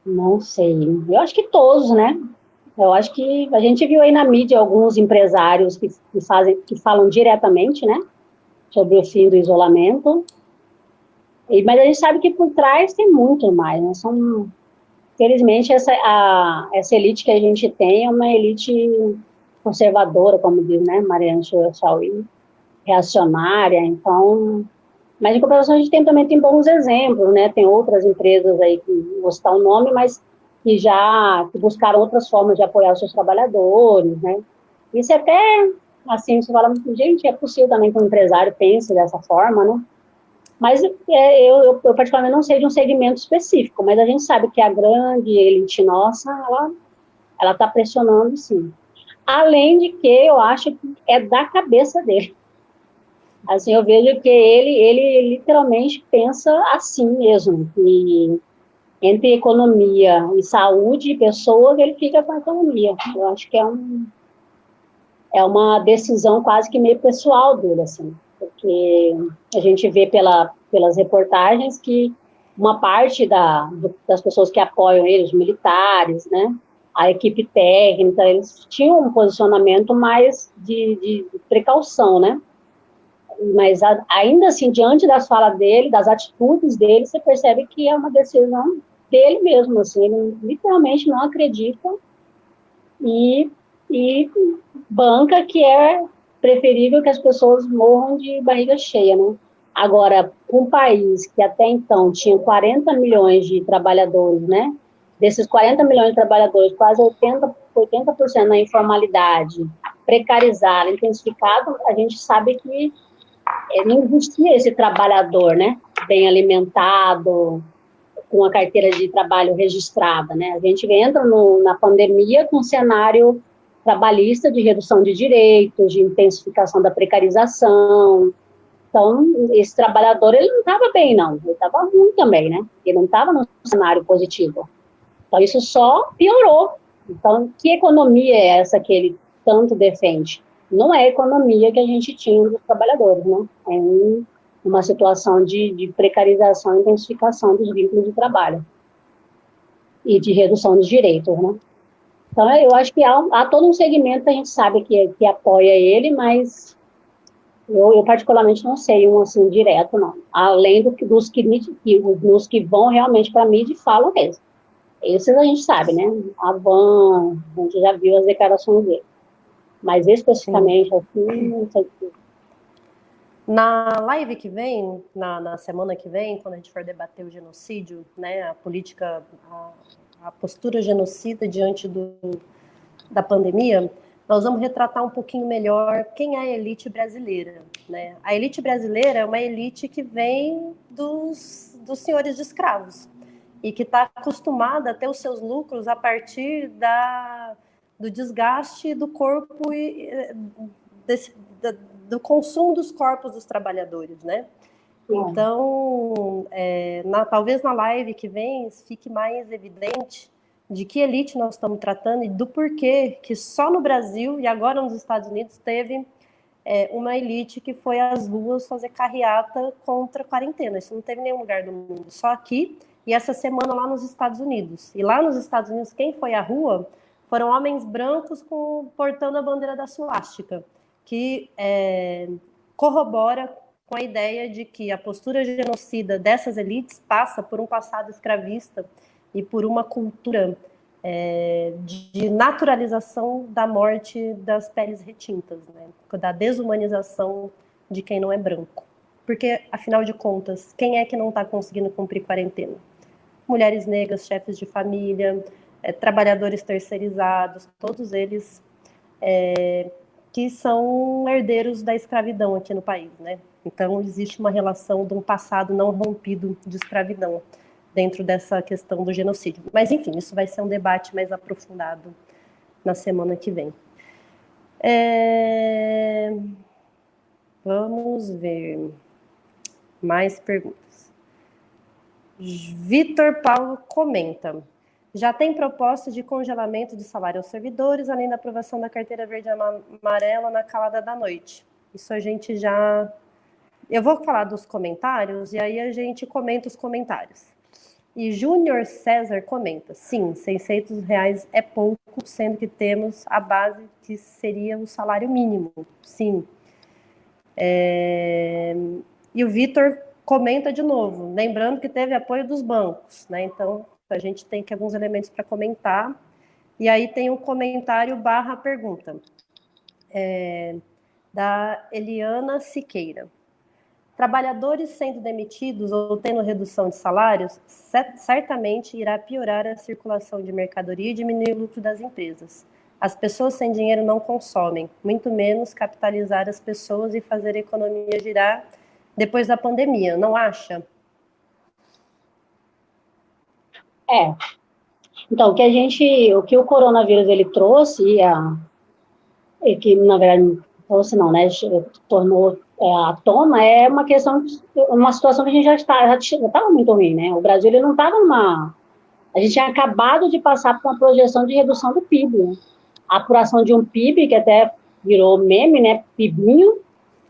Não sei. Eu acho que todos, né? Eu acho que a gente viu aí na mídia alguns empresários que falam diretamente, né, sobre o fim do isolamento. Mas a gente sabe que por trás tem muito mais, né? Felizmente, essa elite que a gente tem é uma elite conservadora, como diz, né, Mariana Chauí, reacionária. Então, mas em compensação a gente também tem bons exemplos, né? Tem outras empresas aí, que não vou citar o nome, mas que buscaram outras formas de apoiar os seus trabalhadores, né? Isso é até, assim, você fala, gente, é possível também que um empresário pense dessa forma, né? Mas eu particularmente não sei de um segmento específico, mas a gente sabe que a grande elite nossa, ela está pressionando, sim. Além de que eu acho que é da cabeça dele. Assim, eu vejo que ele literalmente pensa assim mesmo, que entre economia e saúde de pessoas, ele fica com a economia. Eu acho que é uma decisão quase que meio pessoal dele, assim, porque a gente vê pelas reportagens que uma parte das pessoas que apoiam ele, os militares, né, a equipe técnica, eles tinham um posicionamento mais de precaução, né? Mas ainda assim, diante das falas dele, das atitudes dele, você percebe que é uma decisão dele mesmo, assim, ele literalmente não acredita e banca que é preferível que as pessoas morram de barriga cheia, né? Agora, um país que até então tinha 40 milhões de trabalhadores, né? Desses 40 milhões de trabalhadores, quase 80% na informalidade, precarizado, intensificado, a gente sabe que não existia esse trabalhador, né? Bem alimentado, com a carteira de trabalho registrada, né? A gente entra na pandemia com um cenário trabalhista de redução de direitos, de intensificação da precarização. Então, esse trabalhador, ele não estava bem, não. Ele estava ruim também, né? Ele não estava num cenário positivo. Então, isso só piorou. Então, que economia é essa que ele tanto defende? Não é a economia que a gente tinha dos trabalhadores, né? É uma situação de precarização e intensificação dos vínculos de trabalho e de redução dos direitos, né? Então, eu acho que há todo um segmento que a gente sabe que apoia ele, mas eu particularmente não sei um assim direto, não. Além dos que vão realmente para a mídia e falam mesmo. Esses a gente sabe, né? A Van, a gente já viu as declarações dele. Mas especificamente, assim, não sei. Na live que vem, na semana que vem, quando a gente for debater o genocídio, né, a política, a postura genocida diante da pandemia, nós vamos retratar um pouquinho melhor quem é a elite brasileira, né? A elite brasileira é uma elite que vem dos senhores de escravos e que está acostumada a ter os seus lucros a partir do desgaste do corpo e do consumo dos corpos dos trabalhadores, né? Então, talvez na live que vem fique mais evidente de que elite nós estamos tratando e do porquê que só no Brasil e agora nos Estados Unidos teve uma elite que foi às ruas fazer carreata contra a quarentena. Isso não teve em nenhum lugar do mundo, só aqui e essa semana lá nos Estados Unidos. E lá nos Estados Unidos, quem foi à rua foram homens brancos portando a bandeira da suástica, que corrobora com a ideia de que a postura genocida dessas elites passa por um passado escravista e por uma cultura de naturalização da morte das peles retintas, né? Da desumanização de quem não é branco. Porque, afinal de contas, quem é que não está conseguindo cumprir quarentena? Mulheres negras, chefes de família, trabalhadores terceirizados, todos eles que são herdeiros da escravidão aqui no país, né? Então, existe uma relação de um passado não rompido de escravidão dentro dessa questão do genocídio. Mas, enfim, isso vai ser um debate mais aprofundado na semana que vem. Vamos ver mais perguntas. Vitor Paulo comenta: já tem proposta de congelamento de salário aos servidores, além da aprovação da carteira verde e amarela na calada da noite. Isso a gente já... Eu vou falar dos comentários e aí a gente comenta os comentários. E Júnior César comenta: sim, R$600 é pouco, sendo que temos a base que seria o salário mínimo. Sim. E o Vitor comenta de novo, lembrando que teve apoio dos bancos, né? Então, a gente tem aqui alguns elementos para comentar. E aí tem um comentário / pergunta da Eliana Siqueira. Trabalhadores sendo demitidos ou tendo redução de salários, certamente irá piorar a circulação de mercadoria e diminuir o lucro das empresas. As pessoas sem dinheiro não consomem, muito menos capitalizar as pessoas e fazer a economia girar depois da pandemia, não acha? Então, o que o coronavírus ele trouxe, e que na verdade trouxe não, né, tornou à tona, é uma questão, uma situação que a gente já estava muito ruim, né? O Brasil ele não estava a gente tinha acabado de passar por uma projeção de redução do PIB, né? A apuração de um PIB que até virou meme, né, PIBinho,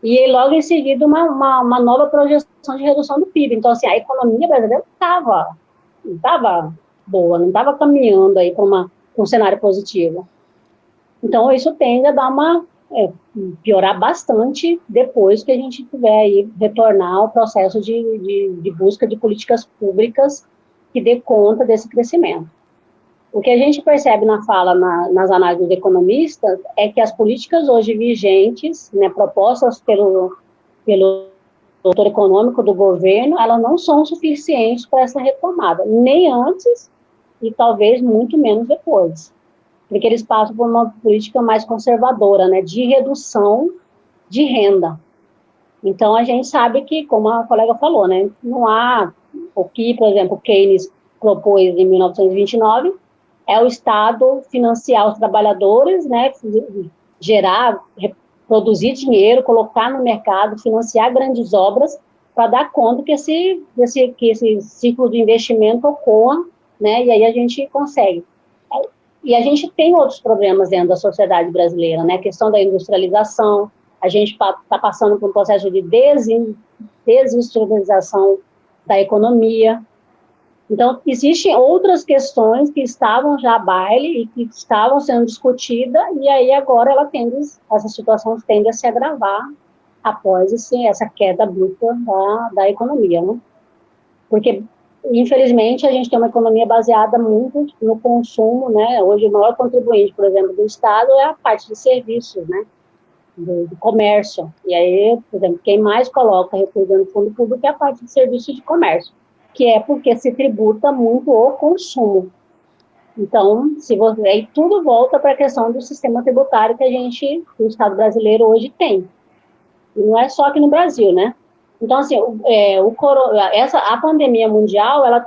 e logo em seguida uma nova projeção de redução do PIB. Então, assim, a economia brasileira não estava boa, não estava caminhando aí para um cenário positivo. Então, isso tende a dar piorar bastante depois que a gente tiver aí, retornar ao processo de busca de políticas públicas que dê conta desse crescimento. O que a gente percebe na fala, nas análises dos economistas, é que as políticas hoje vigentes, né, propostas pelo doutor econômico do governo, elas não são suficientes para essa retomada, nem antes e talvez muito menos depois, porque eles passam por uma política mais conservadora, né, de redução de renda. Então, a gente sabe que, como a colega falou, né, não há o que, por exemplo, Keynes propôs em 1929, é o Estado financiar os trabalhadores, né, produzir dinheiro, colocar no mercado, financiar grandes obras, para dar conta que esse ciclo de investimento ocorra, né, e aí a gente consegue. E a gente tem outros problemas dentro da sociedade brasileira, né, a questão da industrialização, a gente está passando por um processo de desindustrialização da economia. Então, existem outras questões que estavam já à baile e que estavam sendo discutidas, e aí agora essa situação tende a se agravar após essa queda bruta da economia, né? Porque, infelizmente, a gente tem uma economia baseada muito no consumo, né? Hoje, o maior contribuinte, por exemplo, do Estado é a parte de serviços, né? Do comércio. E aí, por exemplo, quem mais coloca recurso no fundo público é a parte de serviços de comércio, que é porque se tributa muito o consumo. Então, aí tudo volta para a questão do sistema tributário que o Estado brasileiro hoje tem. E não é só aqui no Brasil, né? Então, assim, a pandemia mundial, ela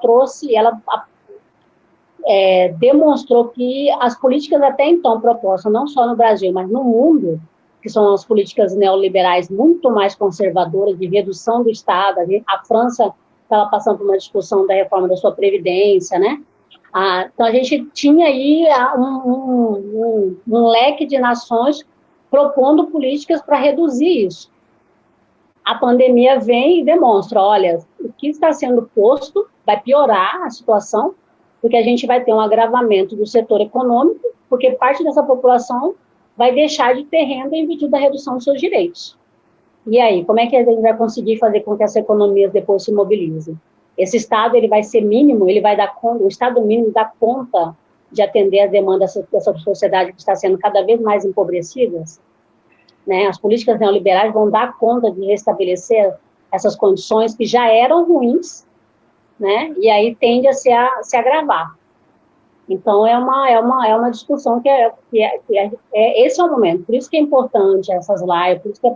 demonstrou que as políticas até então propostas, não só no Brasil, mas no mundo, que são as políticas neoliberais muito mais conservadoras, de redução do Estado. A França estava passando por uma discussão da reforma da sua previdência, né? Então, a gente tinha aí um leque de nações propondo políticas para reduzir isso. A pandemia vem e demonstra, olha, o que está sendo posto vai piorar a situação, porque a gente vai ter um agravamento do setor econômico, porque parte dessa população vai deixar de ter renda em virtude da redução dos seus direitos. E aí, como é que a gente vai conseguir fazer com que essa economia depois se mobilize? Esse Estado, ele vai ser mínimo, ele vai dar conta, o Estado mínimo dá conta de atender as demandas dessa sociedade que está sendo cada vez mais empobrecida, né? As políticas neoliberais vão dar conta de restabelecer essas condições que já eram ruins, né? E aí tende a se agravar. Então, é uma discussão esse é o momento. Por isso que é importante essas lives, por isso que é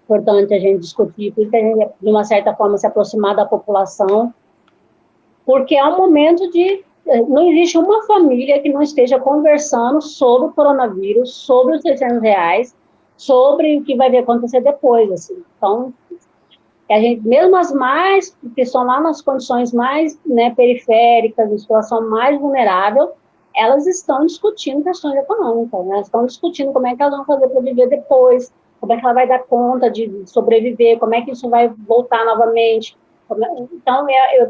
importante a gente discutir, por isso que a gente, de uma certa forma, se aproximar da população, porque é um momento de... Não existe uma família que não esteja conversando sobre o coronavírus, sobre os R$ 600, sobre o que vai acontecer depois, assim. Então, a gente, mesmo as mais, que estão lá nas condições mais, né, periféricas, em situação mais vulnerável, elas estão discutindo questões econômicas, né? Elas estão discutindo como é que elas vão fazer para viver depois, como é que ela vai dar conta de sobreviver, como é que isso vai voltar novamente. Então,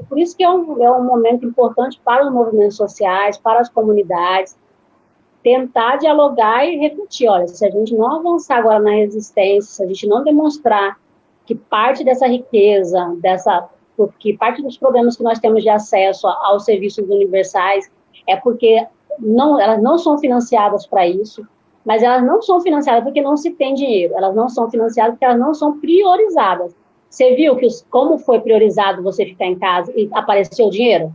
por isso que é um momento importante para os movimentos sociais, para as comunidades, tentar dialogar e refletir, olha, se a gente não avançar agora na resistência, se a gente não demonstrar que parte dessa riqueza, porque parte dos problemas que nós temos de acesso aos serviços universais é porque elas não são financiadas para isso, mas elas não são financiadas porque não se tem dinheiro, elas não são financiadas porque elas não são priorizadas. Você viu como foi priorizado você ficar em casa e apareceu o dinheiro?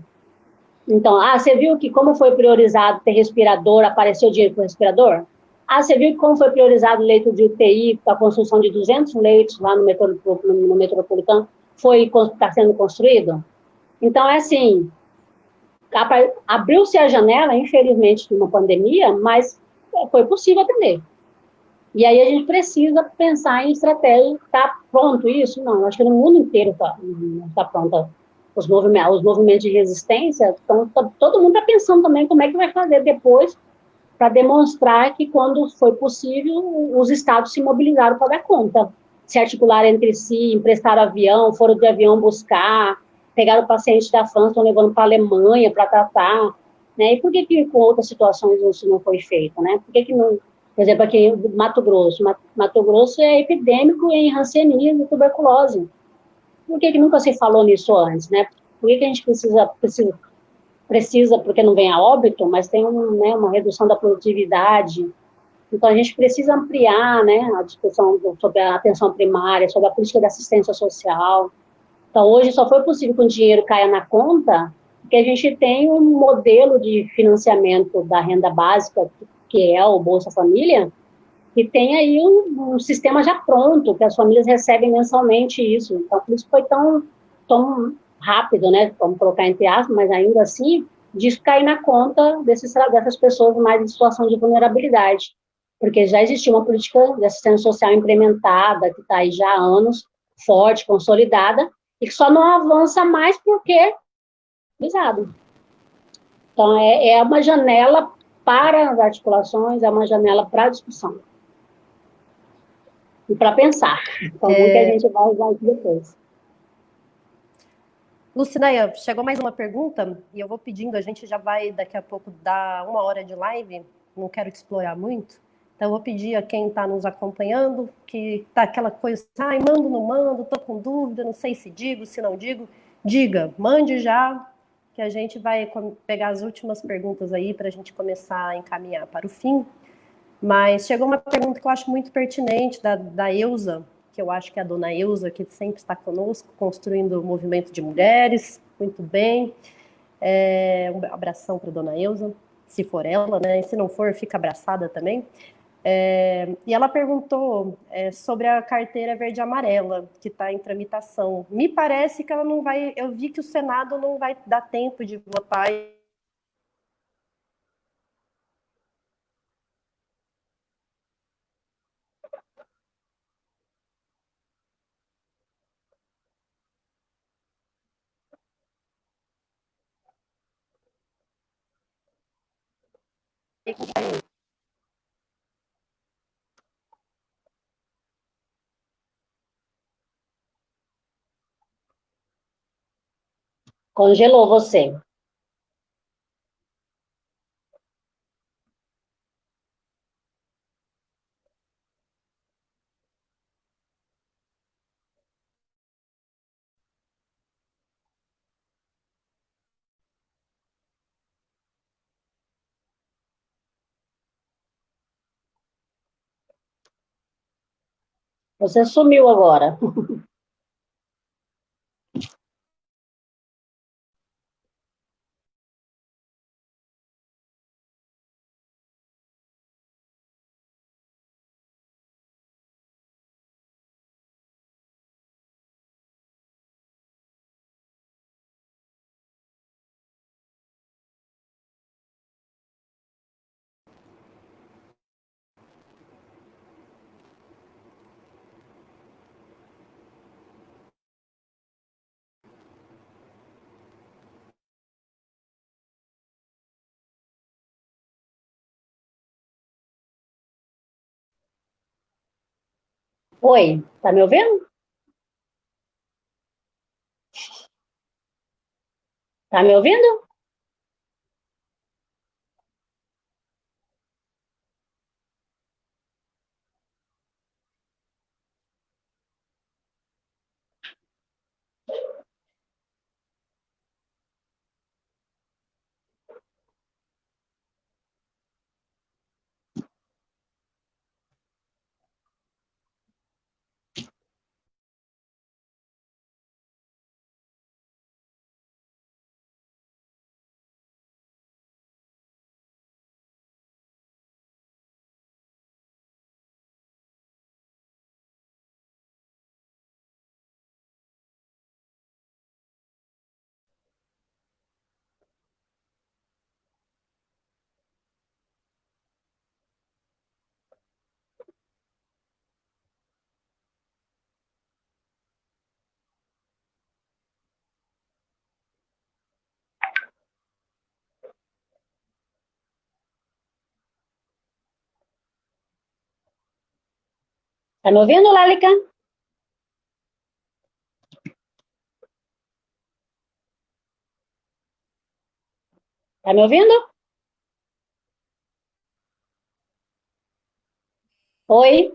Então, você viu que como foi priorizado ter respirador, apareceu dinheiro para o respirador? Você viu que como foi priorizado o leito de UTI, a construção de 200 leitos lá no Metropolitano, está sendo construído? Então, é assim, abriu-se a janela, infelizmente, de uma pandemia, mas foi possível atender. E aí a gente precisa pensar em estratégia. Está pronto isso? Não, acho que no mundo inteiro não está pronto os movimentos de resistência, então todo mundo está pensando também como é que vai fazer depois para demonstrar que quando foi possível, os estados se mobilizaram para dar conta, se articularam entre si, emprestaram avião, foram de avião buscar, pegaram pacientes da França, estão levando para a Alemanha para tratar, né? E por que com outras situações isso não foi feito, né? Por que não, por exemplo, aqui em Mato Grosso é epidêmico em hanseníase e tuberculose. Por que nunca se falou nisso antes, né? Por que a gente precisa, porque não vem a óbito, mas tem né, uma redução da produtividade. Então, a gente precisa ampliar, né, a discussão sobre a atenção primária, sobre a política de assistência social. Então, hoje só foi possível que o dinheiro caia na conta, porque a gente tem um modelo de financiamento da renda básica, que é o Bolsa Família, que tem aí um sistema já pronto, que as famílias recebem mensalmente isso. Então, por isso foi tão rápido, né? Vamos colocar entre aspas, mas ainda assim, disso cair na conta dessas pessoas mais em situação de vulnerabilidade. Porque já existia uma política de assistência social implementada, que está aí já há anos, forte, consolidada, e que só não avança mais porque é pesado. Então, é uma janela para as articulações, é uma janela para a discussão e para pensar. Então, muita gente vai usar isso depois. Lucinéia, chegou mais uma pergunta e eu vou pedindo, a gente já vai daqui a pouco dar 1 hora de live, não quero te explorar muito, então eu vou pedir a quem está nos acompanhando, que tá aquela coisa, mando, não mando, tô com dúvida, não sei se digo, se não digo, diga, mande já, que a gente vai pegar as últimas perguntas aí para a gente começar a encaminhar para o fim. Mas chegou uma pergunta que eu acho muito pertinente da Eusa, que eu acho que é a dona Eusa, que sempre está conosco, construindo o movimento de mulheres. Muito bem. Um abração para a dona Eusa, se for ela, né? E se não for, fica abraçada também. E ela perguntou sobre a carteira verde e amarela, que está em tramitação. Me parece que ela não vai. Eu vi que o Senado não vai dar tempo de votar. Congelou você. Você sumiu agora. Oi, tá me ouvindo? Tá me ouvindo? Tá me ouvindo, Lélica? Tá me ouvindo? Oi?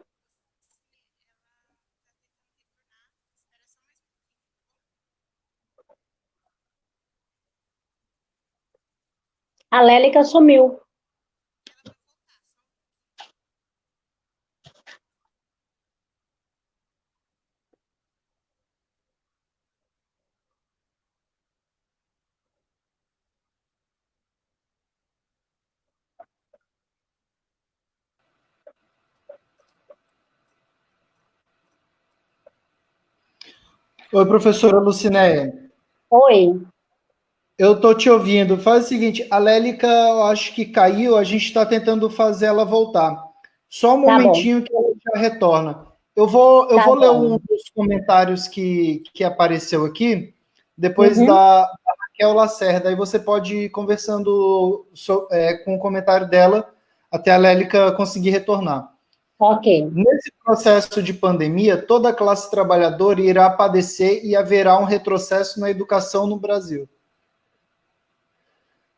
A Lélica sumiu. Oi, professora Lucinéia. Oi. Eu estou te ouvindo. Faz o seguinte, a Lélica, eu acho que caiu, a gente está tentando fazer ela voltar. Só um Tá bom. momentinho que ela já retorna. Eu Tá vou ler um bom. dos comentários que apareceu aqui, depois Uhum. da Raquel Lacerda. Aí você pode ir conversando com o comentário dela até a Lélica conseguir retornar. Ok. Nesse processo de pandemia, toda a classe trabalhadora irá padecer e haverá um retrocesso na educação no Brasil,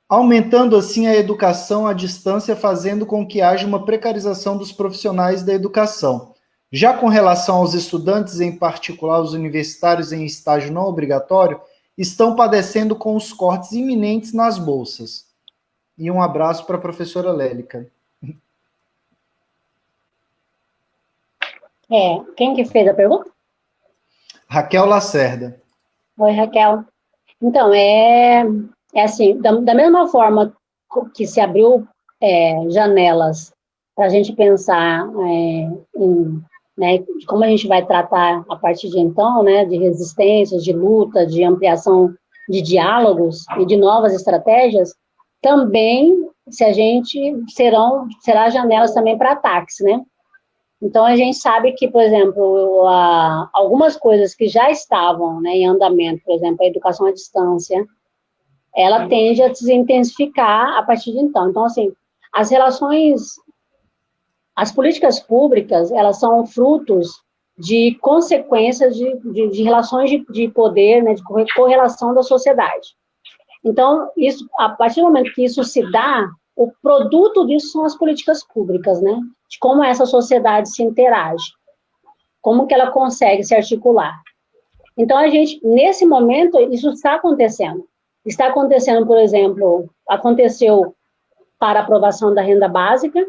aumentando assim a educação à distância, fazendo com que haja uma precarização dos profissionais da educação. Já com relação aos estudantes, em particular os universitários em estágio não obrigatório, estão padecendo com os cortes iminentes nas bolsas. E um abraço para a professora Lélica. Quem que fez a pergunta? Raquel Lacerda. Oi, Raquel. Então, é assim, da mesma forma que se abriu janelas para a gente pensar né, como a gente vai tratar a partir de então, né, de resistências, de luta, de ampliação de diálogos e de novas estratégias, também se a gente será janelas também para ataques, né? Então, a gente sabe que, por exemplo, algumas coisas que já estavam, né, em andamento, por exemplo, a educação à distância, ela tende a se intensificar a partir de então. Então, assim, as políticas públicas, elas são frutos de consequências de relações de poder, né, de correlação da sociedade. Então, isso, a partir do momento que isso se dá, o produto disso são as políticas públicas, né? De como essa sociedade se interage, como que ela consegue se articular. Então, nesse momento, isso está acontecendo. Está acontecendo, por exemplo, aconteceu para a aprovação da renda básica.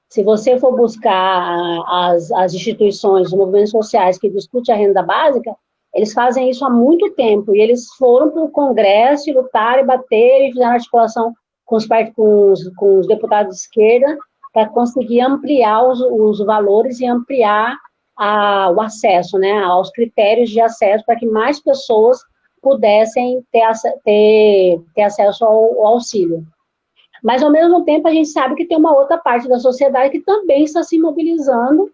Se você for buscar as instituições, os movimentos sociais que discutem a renda básica, eles fazem isso há muito tempo, e eles foram para o Congresso e lutaram e bateram e fizeram articulação com os deputados de esquerda para conseguir ampliar os valores e ampliar o acesso, né, aos critérios de acesso para que mais pessoas pudessem ter acesso ao auxílio. Mas, ao mesmo tempo, a gente sabe que tem uma outra parte da sociedade que também está se mobilizando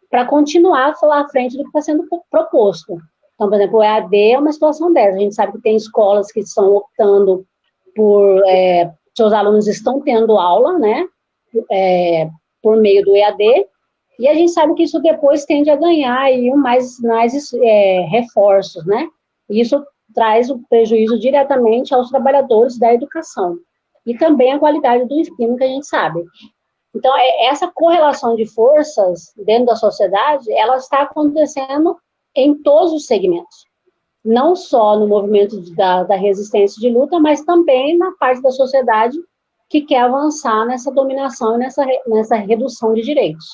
para continuar a falar à frente do que está sendo proposto. Então, por exemplo, o EAD é uma situação dessa. A gente sabe que tem escolas que estão optando por... seus alunos estão tendo aula, né, por meio do EAD, E a gente sabe que isso depois tende a ganhar aí mais reforços, né? E isso traz o prejuízo diretamente aos trabalhadores da educação. E também a qualidade do ensino, que a gente sabe. Então, essa correlação de forças dentro da sociedade, ela está acontecendo em todos os segmentos. Não só no movimento da resistência de luta, mas também na parte da sociedade que quer avançar nessa dominação e nessa redução de direitos.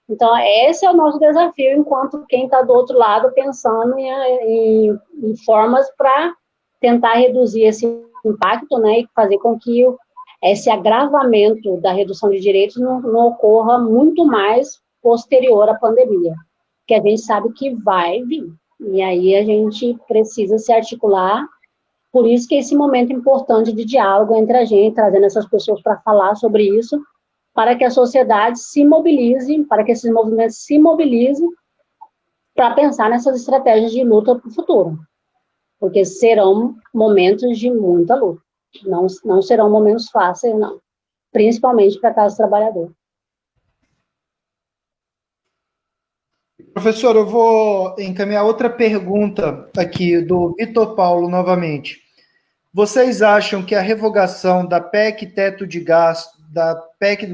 Então, esse é o nosso desafio, enquanto quem está do outro lado pensando em formas para tentar reduzir esse impacto, né, e fazer com que esse agravamento da redução de direitos não ocorra muito mais posterior à pandemia, que a gente sabe que vai vir. E aí a gente precisa se articular, por isso que esse momento importante de diálogo entre a gente, trazendo essas pessoas para falar sobre isso, para que a sociedade se mobilize, para que esses movimentos se mobilizem para pensar nessas estratégias de luta para o futuro. Porque serão momentos de muita luta. Não serão momentos fáceis, não. Principalmente para a classe trabalhadora. Professor, eu vou encaminhar outra pergunta aqui do Vitor Paulo novamente. Vocês acham que a revogação da PEC do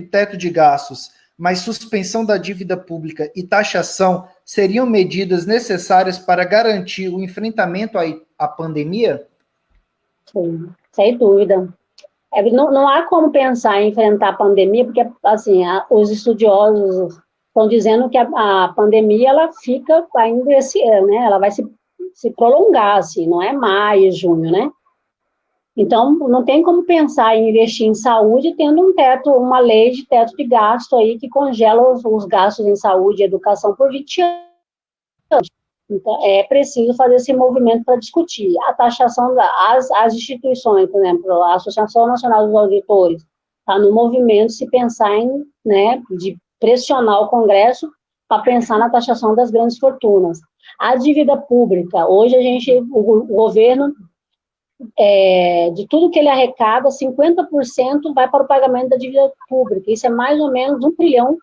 teto de gastos, mais suspensão da dívida pública e taxação seriam medidas necessárias para garantir o enfrentamento à pandemia? Sim, sem dúvida. Não há como pensar em enfrentar a pandemia, porque assim, os estudiosos estão dizendo que a pandemia ela fica ainda esse ano, né? Ela vai se prolongar, assim, não é maio, junho, né? Então, não tem como pensar em investir em saúde tendo uma lei de teto de gasto aí que congela os gastos em saúde e educação por 20 anos. Então, é preciso fazer esse movimento para discutir. A taxação das instituições, por exemplo, a Associação Nacional dos Auditores, está no movimento se pensar de pressionar o Congresso para pensar na taxação das grandes fortunas. A dívida pública, hoje o governo de tudo que ele arrecada, 50% vai para o pagamento da dívida pública. Isso é mais ou menos R$1 trilhão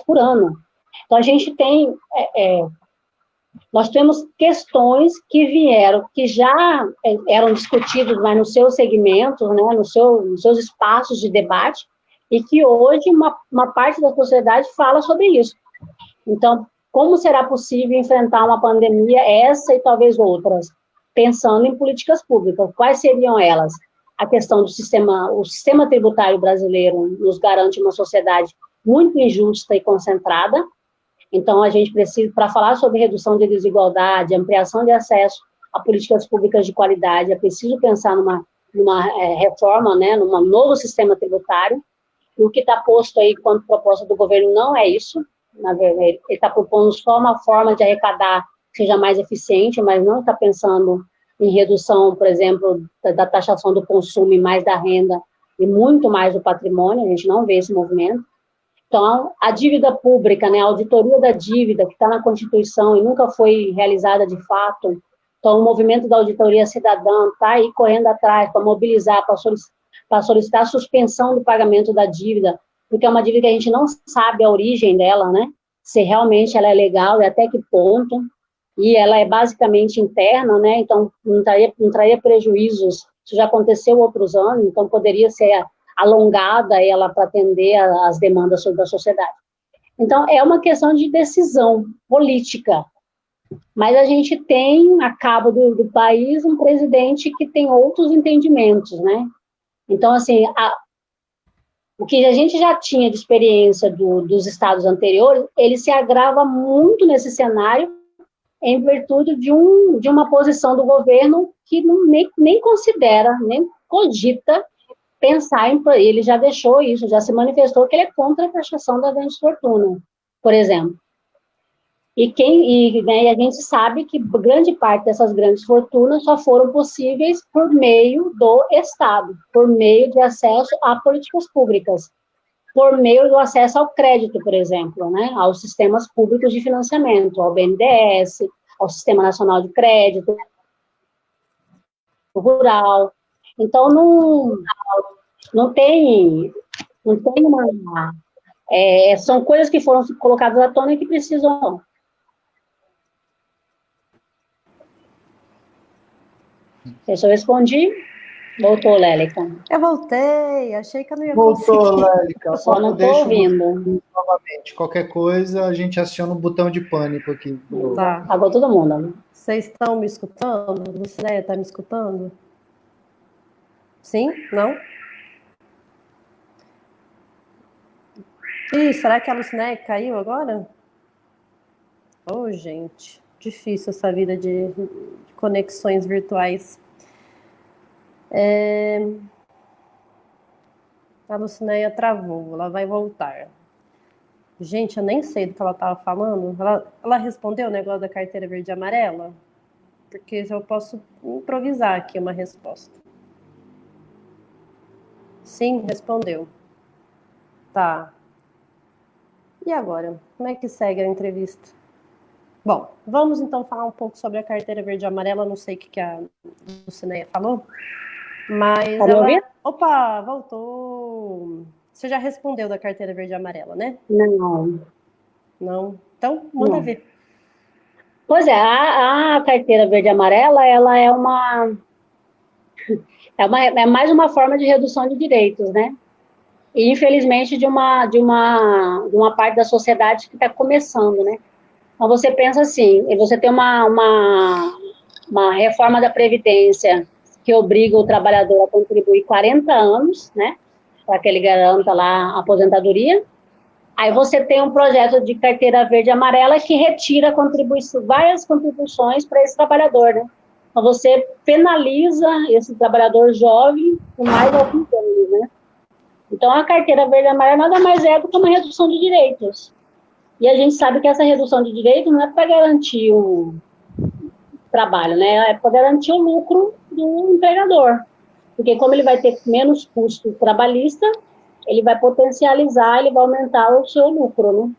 por ano. Então, a gente nós temos questões que já eram discutidas, mas nos seus segmentos, né, nos seus espaços de debate, e que hoje uma parte da sociedade fala sobre isso. Então, como será possível enfrentar uma pandemia, essa e talvez outras, pensando em políticas públicas? Quais seriam elas? A questão o sistema tributário brasileiro nos garante uma sociedade muito injusta e concentrada. Então, a gente precisa, para falar sobre redução de desigualdade, ampliação de acesso a políticas públicas de qualidade, é preciso pensar numa reforma, né, num novo sistema tributário. E o que está posto aí quanto proposta do governo não é isso. Na verdade, ele está propondo só uma forma de arrecadar que seja mais eficiente, mas não está pensando em redução, por exemplo, da taxação do consumo e mais da renda e muito mais do patrimônio. A gente não vê esse movimento. Então, a dívida pública, né, a auditoria da dívida, que está na Constituição e nunca foi realizada de fato. Então, o movimento da auditoria cidadã está aí correndo atrás para mobilizar, para solicitar a suspensão do pagamento da dívida, porque é uma dívida que a gente não sabe a origem dela, né, se realmente ela é legal e até que ponto, e ela é basicamente interna, né, então não traria prejuízos, isso já aconteceu outros anos, então poderia ser alongada ela para atender às demandas da sociedade. Então, é uma questão de decisão política, mas a gente tem, a cabo do país, um presidente que tem outros entendimentos, né? Então, assim, o que a gente já tinha de experiência dos estados anteriores, ele se agrava muito nesse cenário em virtude de uma posição do governo que nem considera, nem cogita pensar ele já deixou isso, já se manifestou que ele é contra a taxação da grande fortuna, por exemplo. E a gente sabe que grande parte dessas grandes fortunas só foram possíveis por meio do Estado, por meio de acesso a políticas públicas, por meio do acesso ao crédito, por exemplo, né, aos sistemas públicos de financiamento, ao BNDES, ao Sistema Nacional de Crédito Rural. Então, não tem São coisas que foram colocadas à tona e que precisam... Eu respondi? Voltou, Lélica. Eu voltei, achei que eu não ia Voltou, conseguir. Lélica. Só não estou ouvindo. Novamente. Qualquer coisa, a gente aciona o botão de pânico aqui. Tá. Acabou todo mundo. Né? Vocês estão me escutando? Lucinéia está me escutando? Sim? Não? Ih, será que a Lucinéia caiu agora? Oh, gente, difícil essa vida de conexões virtuais. A Lucinéia travou, ela vai voltar. Gente, eu nem sei do que ela estava falando. Ela respondeu o negócio da carteira verde e amarela? Porque eu posso improvisar aqui uma resposta. Sim, respondeu. Tá. E agora? Como é que segue a entrevista? Bom, vamos então falar um pouco sobre a carteira verde e amarela. Não sei o que a Lucinéia falou, mas Tá me ouvindo? Opa, voltou. Você já respondeu da carteira verde e amarela, né? Não. Não? Então, manda ver. Pois é, a carteira verde e amarela, ela é mais uma forma de redução de direitos, né? E, infelizmente, de uma parte da sociedade que está começando, né? Então, você pensa assim, você tem uma reforma da Previdência que obriga o trabalhador a contribuir 40 anos, né? Para que ele garanta lá a aposentadoria. Aí você tem um projeto de carteira verde e amarela que retira várias contribuições para esse trabalhador, né? Então, você penaliza esse trabalhador jovem por mais alguns anos, né? Então, a carteira verde e amarela nada mais é do que uma redução de direitos. E a gente sabe que essa redução de direitos não é para garantir o trabalho, né? É para garantir o lucro do empregador. Porque como ele vai ter menos custo trabalhista, ele vai potencializar, ele vai aumentar o seu lucro, né?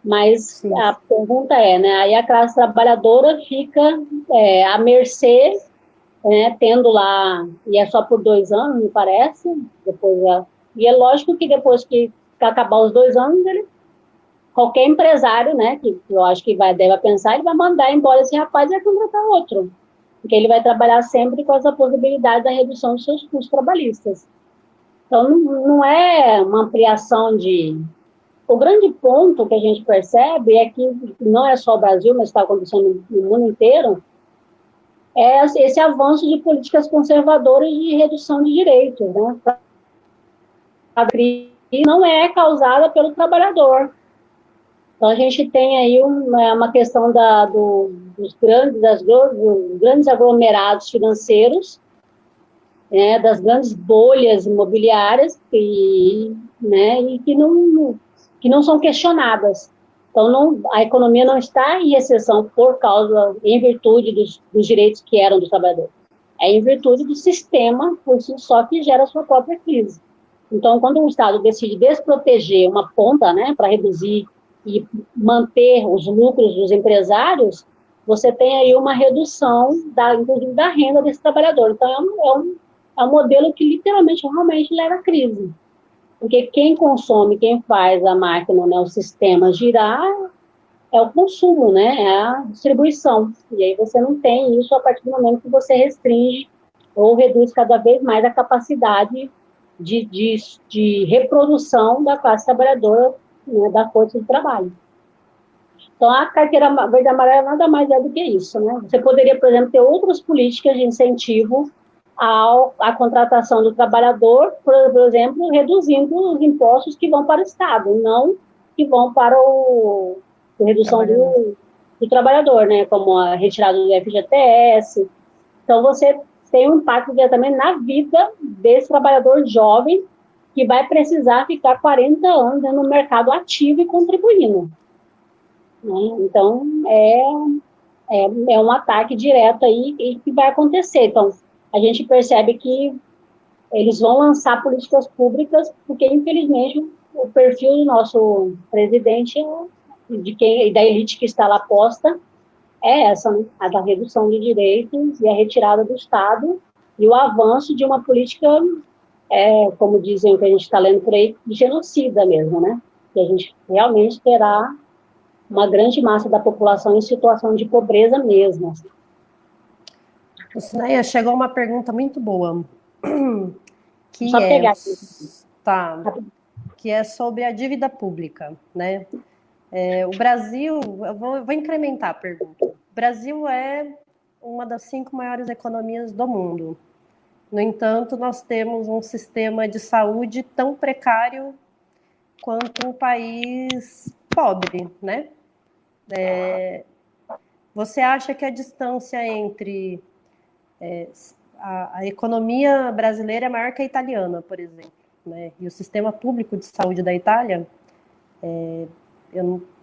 Mas sim, a pergunta é, né? Aí a classe trabalhadora fica à mercê, né? Tendo lá, e é só por 2 anos, me parece, e é lógico que depois que acabar os 2 anos, qualquer empresário, né, que eu acho que deve pensar, ele vai mandar embora esse rapaz e vai contratar outro, porque ele vai trabalhar sempre com essa possibilidade da redução dos seus custos trabalhistas. Então, não é uma ampliação de... O grande ponto que a gente percebe é que não é só o Brasil, mas está acontecendo no mundo inteiro, é esse avanço de políticas conservadoras de redução de direitos, né? A crise não é causada pelo trabalhador. Então, a gente tem aí uma questão dos grandes aglomerados financeiros, né, das grandes bolhas imobiliárias né, e que não são questionadas. Então, a economia não está em recessão em virtude dos direitos que eram dos trabalhadores. É em virtude do sistema, por si só, que gera a sua própria crise. Então, quando o Estado decide desproteger uma ponta, né, para reduzir e manter os lucros dos empresários, você tem aí uma redução, inclusive, da renda desse trabalhador. Então, é um modelo que, literalmente, realmente leva à crise. Porque quem consome, quem faz a máquina, né, o sistema girar, é o consumo, né, é a distribuição. E aí você não tem isso a partir do momento que você restringe ou reduz cada vez mais a capacidade de reprodução da classe trabalhadora, né, da força de trabalho. Então, a carteira verde e amarela nada mais é do que isso, né? Você poderia, por exemplo, ter outras políticas de incentivo à contratação do trabalhador, por exemplo, reduzindo os impostos que vão para o Estado, não que vão para a redução do trabalhador, né? Como a retirada do FGTS. Então, você tem um impacto diretamente na vida desse trabalhador jovem que vai precisar ficar 40 anos no mercado ativo e contribuindo. Né? Então, é um ataque direto aí que vai acontecer. Então, a gente percebe que eles vão lançar políticas públicas, porque, infelizmente, o perfil do nosso presidente, e da elite que está lá posta, é essa, né? A da redução de direitos e a retirada do Estado e o avanço de uma política como dizem que a gente está lendo por aí, de genocida mesmo, né? Que a gente realmente terá uma grande massa da população em situação de pobreza mesmo. Assim. Lucinéia, chegou uma pergunta muito boa, que Só é, pegar aqui. tá, que é sobre a dívida pública, né? O Brasil, eu vou incrementar a pergunta. O Brasil é uma das 5 maiores economias do mundo. No entanto, nós temos um sistema de saúde tão precário quanto um país pobre, né? Você acha que a distância entre a economia brasileira é maior que a italiana, por exemplo, né? E o sistema público de saúde da Itália,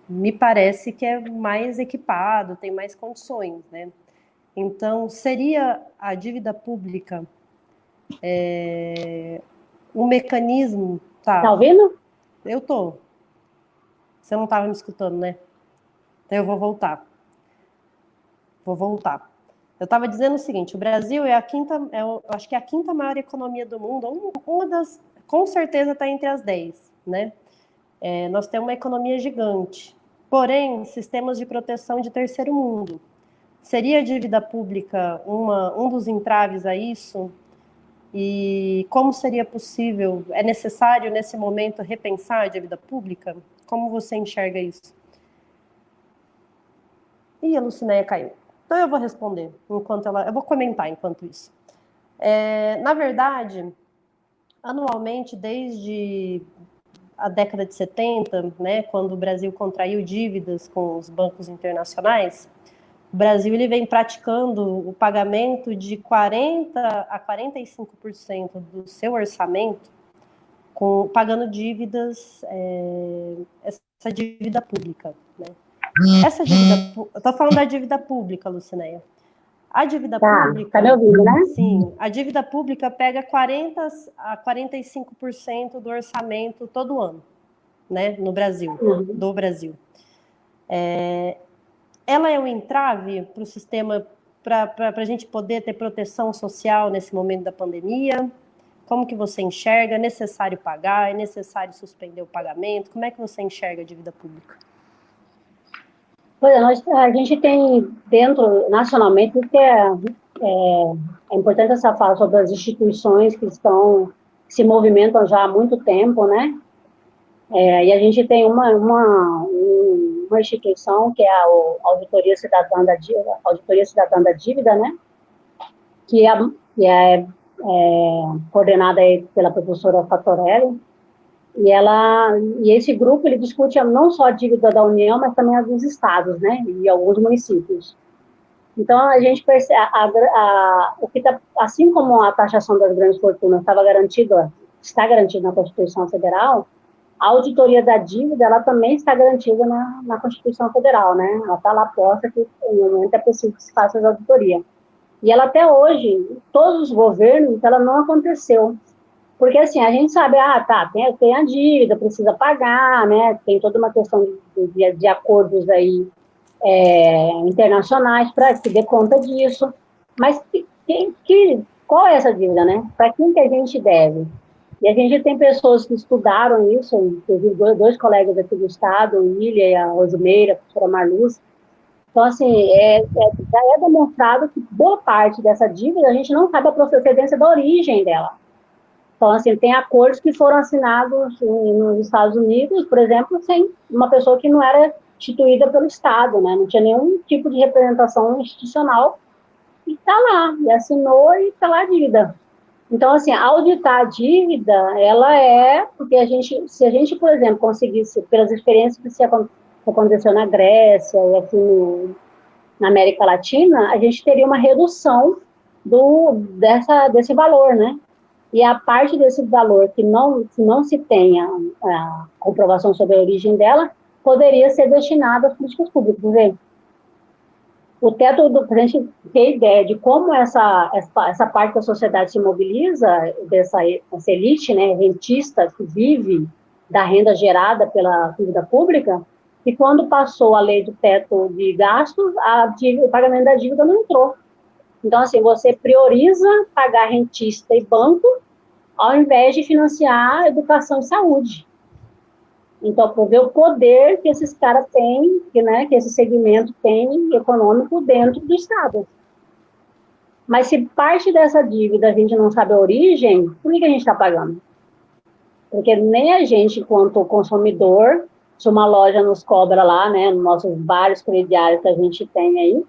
me parece que é mais equipado, tem mais condições, né? Então, seria a dívida pública um mecanismo, Tá tá? ouvindo? Eu tô. Você não estava me escutando, né? Então eu vou voltar. Eu estava dizendo o seguinte: o Brasil é a quinta, eu acho que é a quinta maior economia do mundo, uma das, com certeza está entre as 10, né? Nós temos uma economia gigante, porém sistemas de proteção de terceiro mundo. Seria a dívida pública um dos entraves a isso? E como seria possível? É necessário nesse momento repensar a dívida pública? Como você enxerga isso? E a Lucinéia caiu. Então eu vou responder eu vou comentar enquanto isso. Na verdade, anualmente, desde a década de 70, né, quando o Brasil contraiu dívidas com os bancos internacionais, o Brasil ele vem praticando o pagamento de 40 a 45% do seu orçamento pagando dívidas, essa dívida pública, né? Essa dívida, eu estou falando da dívida pública, Lucinéia. A dívida pública, tá me ouvindo, né? sim, a dívida pública pega 40 a 45% do orçamento todo ano, né, no Brasil, do Brasil. Ela é um entrave para o sistema, para a gente poder ter proteção social nesse momento da pandemia? Como que você enxerga? É necessário pagar? É necessário suspender o pagamento? Como é que você enxerga a dívida pública? Pois é, a gente tem dentro, nacionalmente, que é importante essa fala sobre as instituições que se movimentam já há muito tempo, né? E a gente tem uma instituição que é a Auditoria Cidadã da Dívida, né? Que é coordenada aí pela professora Fatorelli, e esse grupo ele discute não só a dívida da União, mas também a dos estados, né, e alguns municípios. Então a gente percebe o que assim como a taxação das grandes fortunas está garantida na Constituição Federal, a auditoria da dívida ela também está garantida na Constituição Federal, né? Ela está lá posta que no momento é preciso que se faça essa auditoria. E ela até hoje, todos os governos, ela não aconteceu. Porque, assim, a gente sabe, tem a dívida, precisa pagar, né? Tem toda uma questão de acordos aí internacionais para que dê conta disso. Mas qual é essa dívida, né? Para quem que a gente deve? E a gente tem pessoas que estudaram isso, inclusive dois colegas aqui do Estado, o William e a Rosimeira, a professora Marluz. Então, assim, já é demonstrado que boa parte dessa dívida a gente não sabe a procedência da origem dela. Então, assim, tem acordos que foram assinados nos Estados Unidos, por exemplo, sem uma pessoa que não era instituída pelo Estado, né? Não tinha nenhum tipo de representação institucional, e está lá, e assinou e está lá a dívida. Então, assim, auditar a dívida, porque se a gente, por exemplo, conseguisse, pelas experiências que aconteceu na Grécia e aqui na América Latina, a gente teria uma redução desse valor, né? E a parte desse valor que não se tenha a comprovação sobre a origem dela, poderia ser destinada às políticas públicas. Por exemplo, o teto para a gente ter ideia de como essa parte da sociedade se mobiliza, dessa elite, né, rentista, que vive da renda gerada pela dívida pública, e quando passou a lei do teto de gastos, o pagamento da dívida não entrou. Então, assim, você prioriza pagar rentista e banco ao invés de financiar educação e saúde. Então, por ver o poder que esses caras têm, que esse segmento tem econômico dentro do Estado. Mas se parte dessa dívida a gente não sabe a origem, por que a gente está pagando? Porque nem a gente, enquanto consumidor, se uma loja nos cobra lá, né, nos nossos vários crediários que a gente tem aí,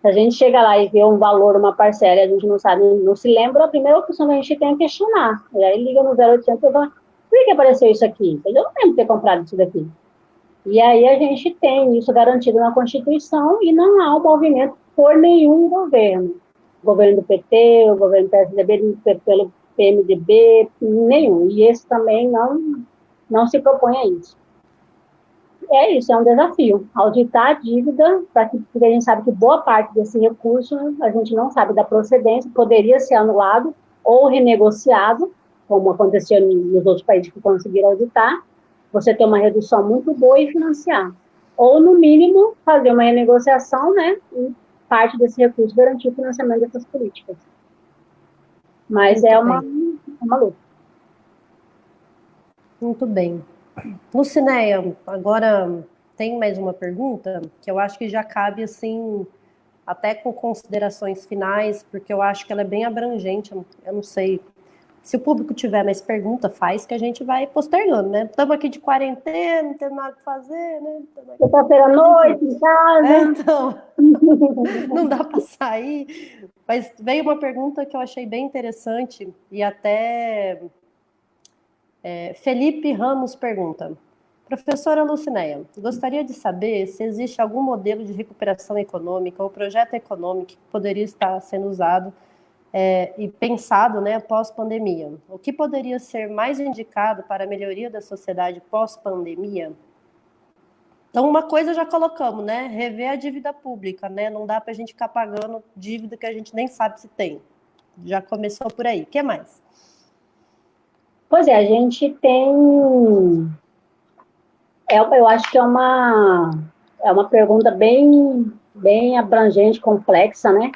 se a gente chega lá e vê um valor, uma parcela, e a gente não sabe, não se lembra, a primeira opção que a gente tem é questionar. E aí liga no 0800 e fala, por que apareceu isso aqui? Eu não lembro de ter comprado isso daqui. E aí a gente tem isso garantido na Constituição e não há um movimento por nenhum governo. O governo do PT, o governo do PSDB, pelo PMDB, nenhum. E esse também não se propõe a isso. É isso, é um desafio. Auditar a dívida, porque a gente sabe que boa parte desse recurso a gente não sabe da procedência, poderia ser anulado ou renegociado, como aconteceu nos outros países que conseguiram auditar, você ter uma redução muito boa e financiar. Ou, no mínimo, fazer uma renegociação, né, e parte desse recurso garantir o financiamento dessas políticas. Mas muito é uma luta. Muito bem. Lucinéia, agora tem mais uma pergunta que eu acho que já cabe, assim, até com considerações finais, porque eu acho que ela é bem abrangente, eu não sei. Se o público tiver mais pergunta, faz que a gente vai postergando, né? Estamos aqui de quarentena, não temos nada para fazer, né? Sexta-feira à noite, em casa. Então, não dá para sair. Mas veio uma pergunta que eu achei bem interessante e até Felipe Ramos pergunta: Professora Lucinéia, gostaria de saber se existe algum modelo de recuperação econômica ou projeto econômico que poderia estar sendo usado e pensado, né, pós-pandemia. O que poderia ser mais indicado para a melhoria da sociedade pós-pandemia? Então, uma coisa já colocamos, né? Rever a dívida pública, né? Não dá para a gente ficar pagando dívida que a gente nem sabe se tem. Já começou por aí. O que mais? Pois é, a gente tem... eu acho que é uma pergunta bem abrangente, complexa, né?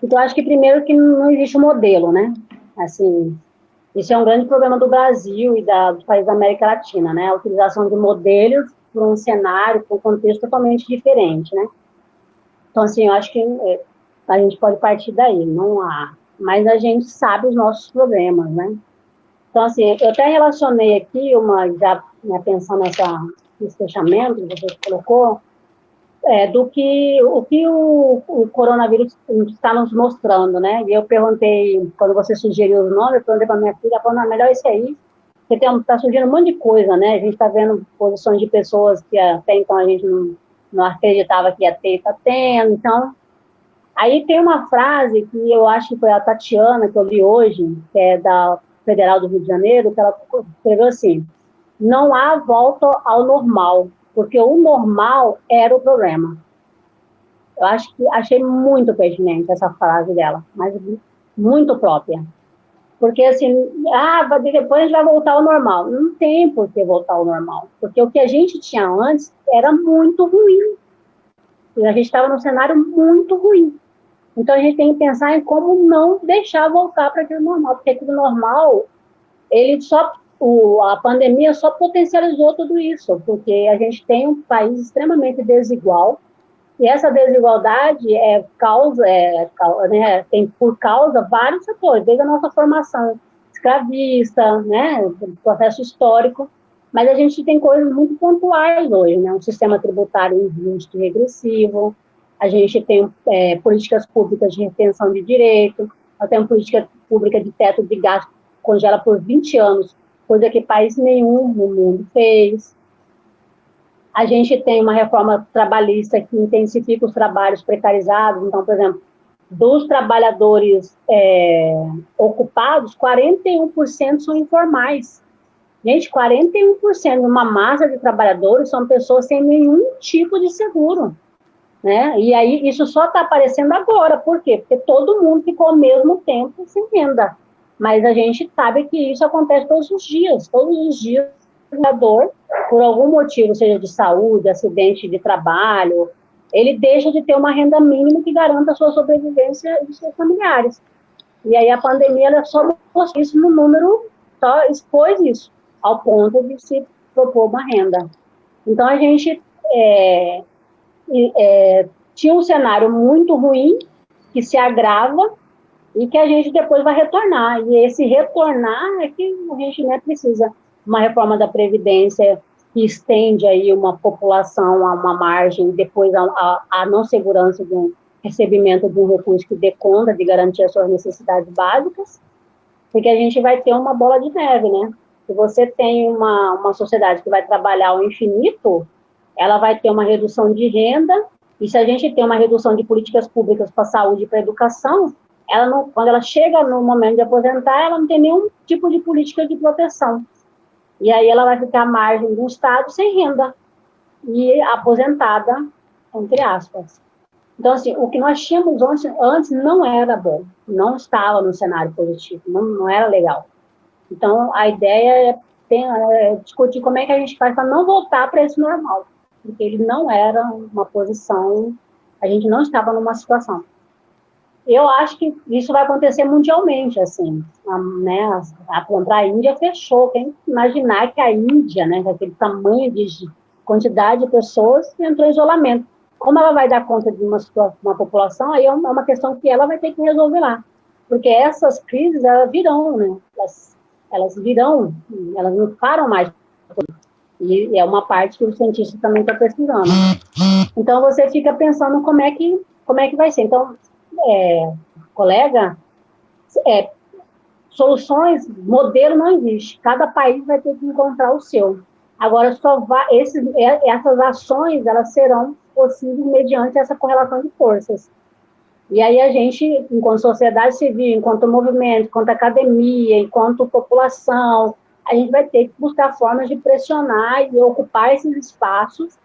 Então, eu acho que primeiro que não existe um modelo, né? Assim, isso é um grande problema do Brasil e dos países da América Latina, né? A utilização de modelos para um cenário, para um contexto totalmente diferente, né? Então, assim, eu acho que a gente pode partir daí, não há. Mas a gente sabe os nossos problemas, né? Então, assim, eu até relacionei aqui já pensando nesse fechamento que você colocou, o que o coronavírus está nos mostrando, né? E eu perguntei, quando você sugeriu os nomes, eu perguntei para minha filha, falando, melhor esse aí, porque está surgindo um monte de coisa, né? A gente está vendo posições de pessoas que até então a gente não acreditava que ia ter e está tendo. Então, aí tem uma frase que eu acho que foi a Tatiana, que eu li hoje, que é da Federal do Rio de Janeiro, que ela escreveu assim: não há volta ao normal, porque o normal era o problema. Eu achei muito pertinente essa frase dela, mas muito própria. Porque assim, depois a gente vai voltar ao normal. Não tem por que voltar ao normal, porque o que a gente tinha antes era muito ruim. E a gente estava num cenário muito ruim. Então a gente tem que pensar em como não deixar voltar para aquilo normal, porque aquilo normal, a pandemia só potencializou tudo isso, porque a gente tem um país extremamente desigual, e essa desigualdade tem por causa vários fatores, desde a nossa formação escravista, né, processo histórico, mas a gente tem coisas muito pontuais hoje, né, um sistema tributário injusto e regressivo, a gente tem políticas públicas de retenção de direito, nós temos política pública de teto de gasto que congela por 20 anos, coisa que país nenhum no mundo fez. A gente tem uma reforma trabalhista que intensifica os trabalhos precarizados. Então, por exemplo, dos trabalhadores ocupados, 41% são informais. Gente, 41% de uma massa de trabalhadores são pessoas sem nenhum tipo de seguro, né? E aí isso só está aparecendo agora. Por quê? Porque todo mundo ficou ao mesmo tempo sem renda. Mas a gente sabe que isso acontece todos os dias. Todos os dias o trabalhador, por algum motivo, seja de saúde, acidente de trabalho, ele deixa de ter uma renda mínima que garanta a sua sobrevivência e dos seus familiares. E aí a pandemia ela só mostrou isso no número, só expôs isso, ao ponto de se propor uma renda. Então a gente tinha um cenário muito ruim, que se agrava, e que a gente depois vai retornar. E esse retornar é que a gente, né, precisa uma reforma da Previdência que estende aí uma população a uma margem, depois a não segurança de um recebimento de um recurso que dê conta de garantir as suas necessidades básicas, porque a gente vai ter uma bola de neve, né? Se você tem uma sociedade que vai trabalhar ao infinito, ela vai ter uma redução de renda, e se a gente tem uma redução de políticas públicas para a saúde e para a educação, ela não, quando ela chega no momento de aposentar, ela não tem nenhum tipo de política de proteção. E aí ela vai ficar à margem do Estado sem renda e aposentada, entre aspas. Então, assim, o que nós tínhamos antes não era bom, não estava no cenário positivo, não era legal. Então, a ideia é discutir como é que a gente faz para não voltar para esse normal, porque ele não era uma posição, a gente não estava numa situação. Eu acho que isso vai acontecer mundialmente, assim, né, a Índia fechou, quem imaginar que a Índia, né, com aquele tamanho de quantidade de pessoas, entrou em isolamento. Como ela vai dar conta de uma população, aí é uma questão que ela vai ter que resolver lá, porque essas crises, elas virão, né, elas virão, elas não param mais, e é uma parte que o cientista também está pesquisando. Então, você fica pensando como é que vai ser. Então, colega, soluções, modelo não existe. Cada país vai ter que encontrar o seu. Agora, essas ações, elas serão possíveis mediante essa correlação de forças. E aí a gente, enquanto sociedade civil, enquanto movimento, enquanto academia, enquanto população, a gente vai ter que buscar formas de pressionar e ocupar esses espaços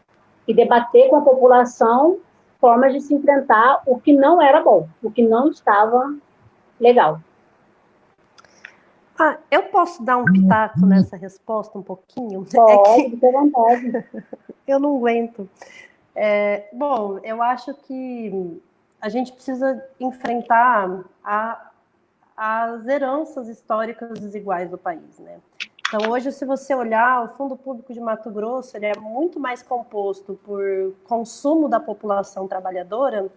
e debater com a população formas de se enfrentar o que não era bom, o que não estava legal. Eu posso dar um pitaco nessa resposta um pouquinho? Pode, fique à vontade. Eu não aguento. Bom, eu acho que a gente precisa enfrentar as heranças históricas desiguais do país, né? Então, hoje, se você olhar, o Fundo Público de Mato Grosso, ele é muito mais composto por consumo da população trabalhadora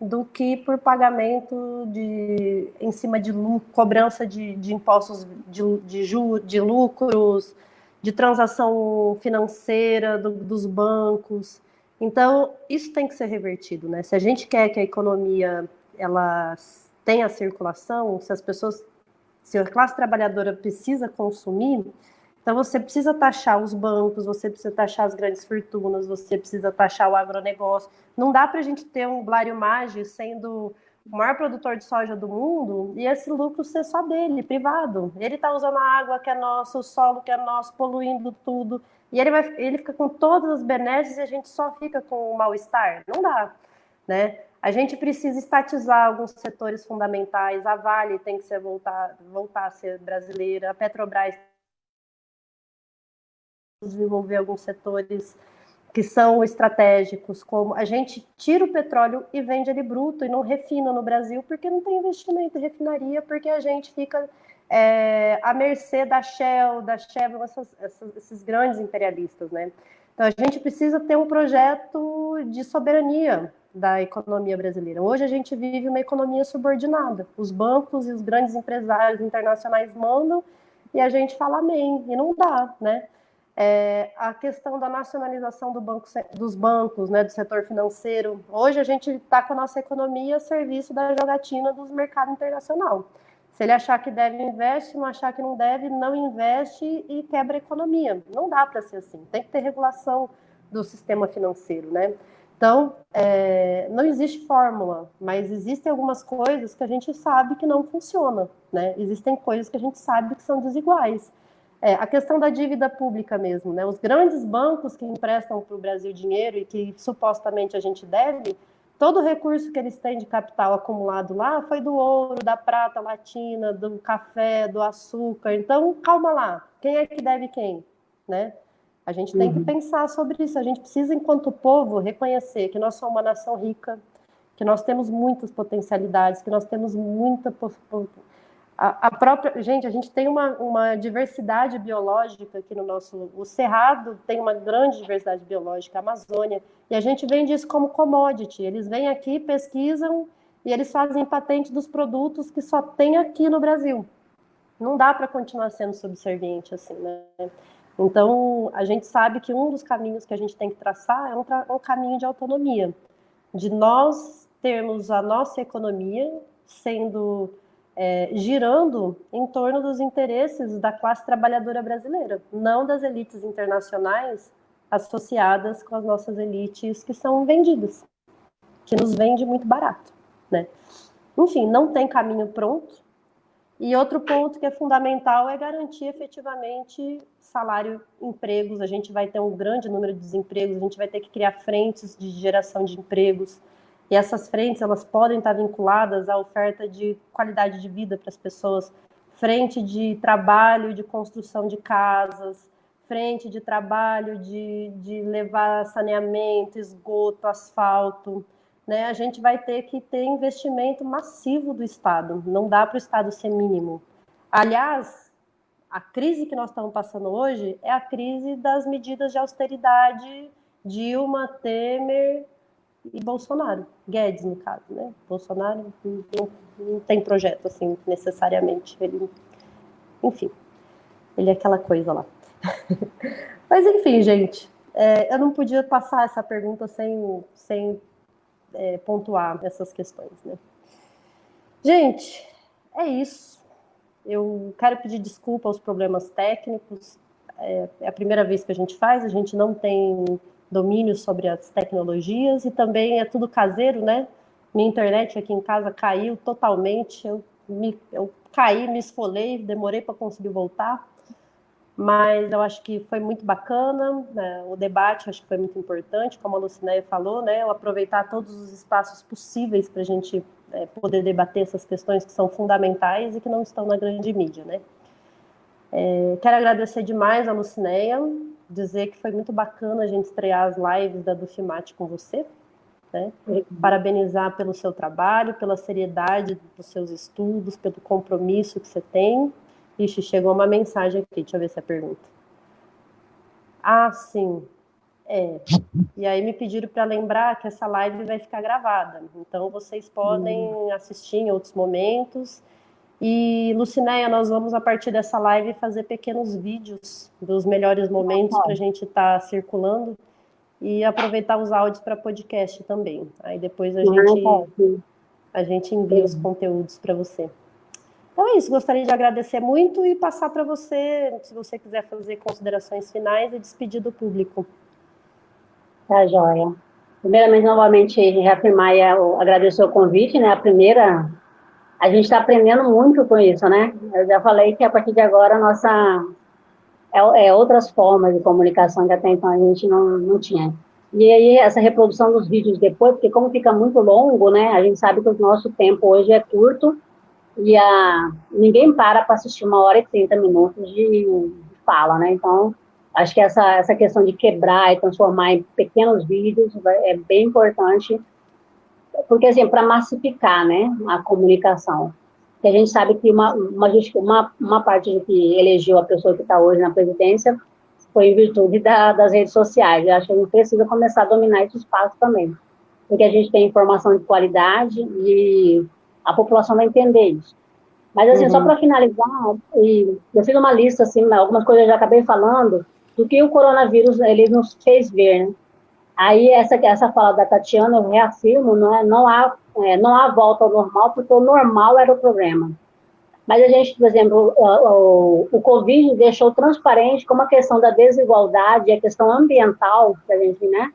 do que por pagamento em cima de cobrança de impostos de lucros, de transação financeira dos bancos. Então, isso tem que ser revertido, né? Se a gente quer que a economia ela tenha circulação, se a classe trabalhadora precisa consumir, então você precisa taxar os bancos, você precisa taxar as grandes fortunas, você precisa taxar o agronegócio. Não dá para a gente ter um Blário Maggi sendo o maior produtor de soja do mundo e esse lucro ser só dele, privado. Ele está usando a água que é nossa, o solo que é nosso, poluindo tudo. E ele fica com todas as benesses e a gente só fica com o mal-estar. Não dá, né? A gente precisa estatizar alguns setores fundamentais. A Vale tem que voltar a ser brasileira. A Petrobras desenvolver alguns setores que são estratégicos, como a gente tira o petróleo e vende ele bruto e não refina no Brasil, porque não tem investimento em refinaria, porque a gente fica à mercê da Shell, da Chevron, esses grandes imperialistas, né? Então a gente precisa ter um projeto de soberania da economia brasileira. Hoje a gente vive uma economia subordinada. Os bancos e os grandes empresários internacionais mandam e a gente fala amém, e não dá, né? A questão da nacionalização dos bancos, né, do setor financeiro. Hoje a gente está com a nossa economia a serviço da jogatina dos mercados internacional. Se ele achar que deve, investe, não achar que não deve, não investe e quebra a economia. Não dá para ser assim. Tem que ter regulação do sistema financeiro, né? Então, não existe fórmula, mas existem algumas coisas que a gente sabe que não funcionam, né? Existem coisas que a gente sabe que são desiguais. A questão da dívida pública mesmo, né? Os grandes bancos que emprestam para o Brasil dinheiro e que supostamente a gente deve, todo o recurso que eles têm de capital acumulado lá foi do ouro, da prata latina, do café, do açúcar. Então, calma lá, quem é que deve quem, né? A gente tem que pensar sobre isso. A gente precisa, enquanto povo, reconhecer que nós somos uma nação rica, que nós temos muitas potencialidades, que nós temos muita a própria, gente, a gente tem uma diversidade biológica aqui no nosso, o Cerrado tem uma grande diversidade biológica, a Amazônia, e a gente vende isso como commodity, eles vêm aqui, pesquisam, e eles fazem patente dos produtos que só tem aqui no Brasil. Não dá para continuar sendo subserviente assim, né? Então, a gente sabe que um dos caminhos que a gente tem que traçar é um caminho de autonomia, de nós termos a nossa economia sendo girando em torno dos interesses da classe trabalhadora brasileira, não das elites internacionais associadas com as nossas elites que são vendidas, que nos vende muito barato, né? Enfim, não tem caminho pronto. E outro ponto que é fundamental é garantir efetivamente salário, empregos. A gente vai ter um grande número de desempregos, a gente vai ter que criar frentes de geração de empregos. E essas frentes, elas podem estar vinculadas à oferta de qualidade de vida para as pessoas, frente de trabalho, de construção de casas, frente de trabalho de levar saneamento, esgoto, asfalto, né? A gente vai ter que ter investimento massivo do Estado, não dá para o Estado ser mínimo. Aliás, a crise que nós estamos passando hoje é a crise das medidas de austeridade Dilma, Temer e Bolsonaro, Guedes, no caso, né? Bolsonaro não tem projeto, assim, necessariamente. Ele, enfim, ele é aquela coisa lá. Mas, enfim, gente, eu não podia passar essa pergunta sem pontuar essas questões, né? Gente, é isso. Eu quero pedir desculpa aos problemas técnicos. É a primeira vez que a gente não tem domínio sobre as tecnologias e também é tudo caseiro, né? Minha internet aqui em casa caiu totalmente. Eu caí, me esfolei, demorei para conseguir voltar. Mas eu acho que foi muito bacana, né? O debate acho que foi muito importante, como a Lucinéia falou, né? Aproveitar todos os espaços possíveis para a gente poder debater essas questões que são fundamentais e que não estão na grande mídia, né? Quero agradecer demais a Lucinéia, dizer que foi muito bacana a gente estrear as lives da Dufimate com você, né? Parabenizar pelo seu trabalho, pela seriedade dos seus estudos, pelo compromisso que você tem. Ixi, chegou uma mensagem aqui, deixa eu ver se é pergunta. Ah, sim, E aí me pediram para lembrar que essa live vai ficar gravada, então vocês podem assistir em outros momentos. E, Lucinéia, nós vamos, a partir dessa live, fazer pequenos vídeos dos melhores momentos para a gente estar circulando e aproveitar os áudios para podcast também. Aí depois a gente envia os conteúdos para você. Então é isso, gostaria de agradecer muito e passar para você, se você quiser fazer considerações finais e despedir do público. Tá, joia. Primeiramente, novamente, reafirmar e agradecer o convite, né? A gente está aprendendo muito com isso, né? Eu já falei que a partir de agora outras formas de comunicação que até então a gente não tinha. E aí essa reprodução dos vídeos depois, porque como fica muito longo, né? A gente sabe que o nosso tempo hoje é curto e ninguém para assistir 1h30 de fala, né? Então, acho que essa questão de quebrar e transformar em pequenos vídeos é bem importante, porque, assim, para massificar, né, a comunicação. Porque a gente sabe que uma parte que elegeu a pessoa que está hoje na presidência foi em virtude das redes sociais. Eu acho que a gente precisa começar a dominar esse espaço também, porque a gente tem informação de qualidade e a população vai entender isso. Mas, assim, só para finalizar, eu fiz uma lista, assim, algumas coisas eu já acabei falando, do que o coronavírus ele nos fez ver, né? Aí, essa fala da Tatiana, eu reafirmo, não há volta ao normal, porque o normal era o problema. Mas a gente, por exemplo, o Covid deixou transparente como a questão da desigualdade, a questão ambiental, que a gente, né,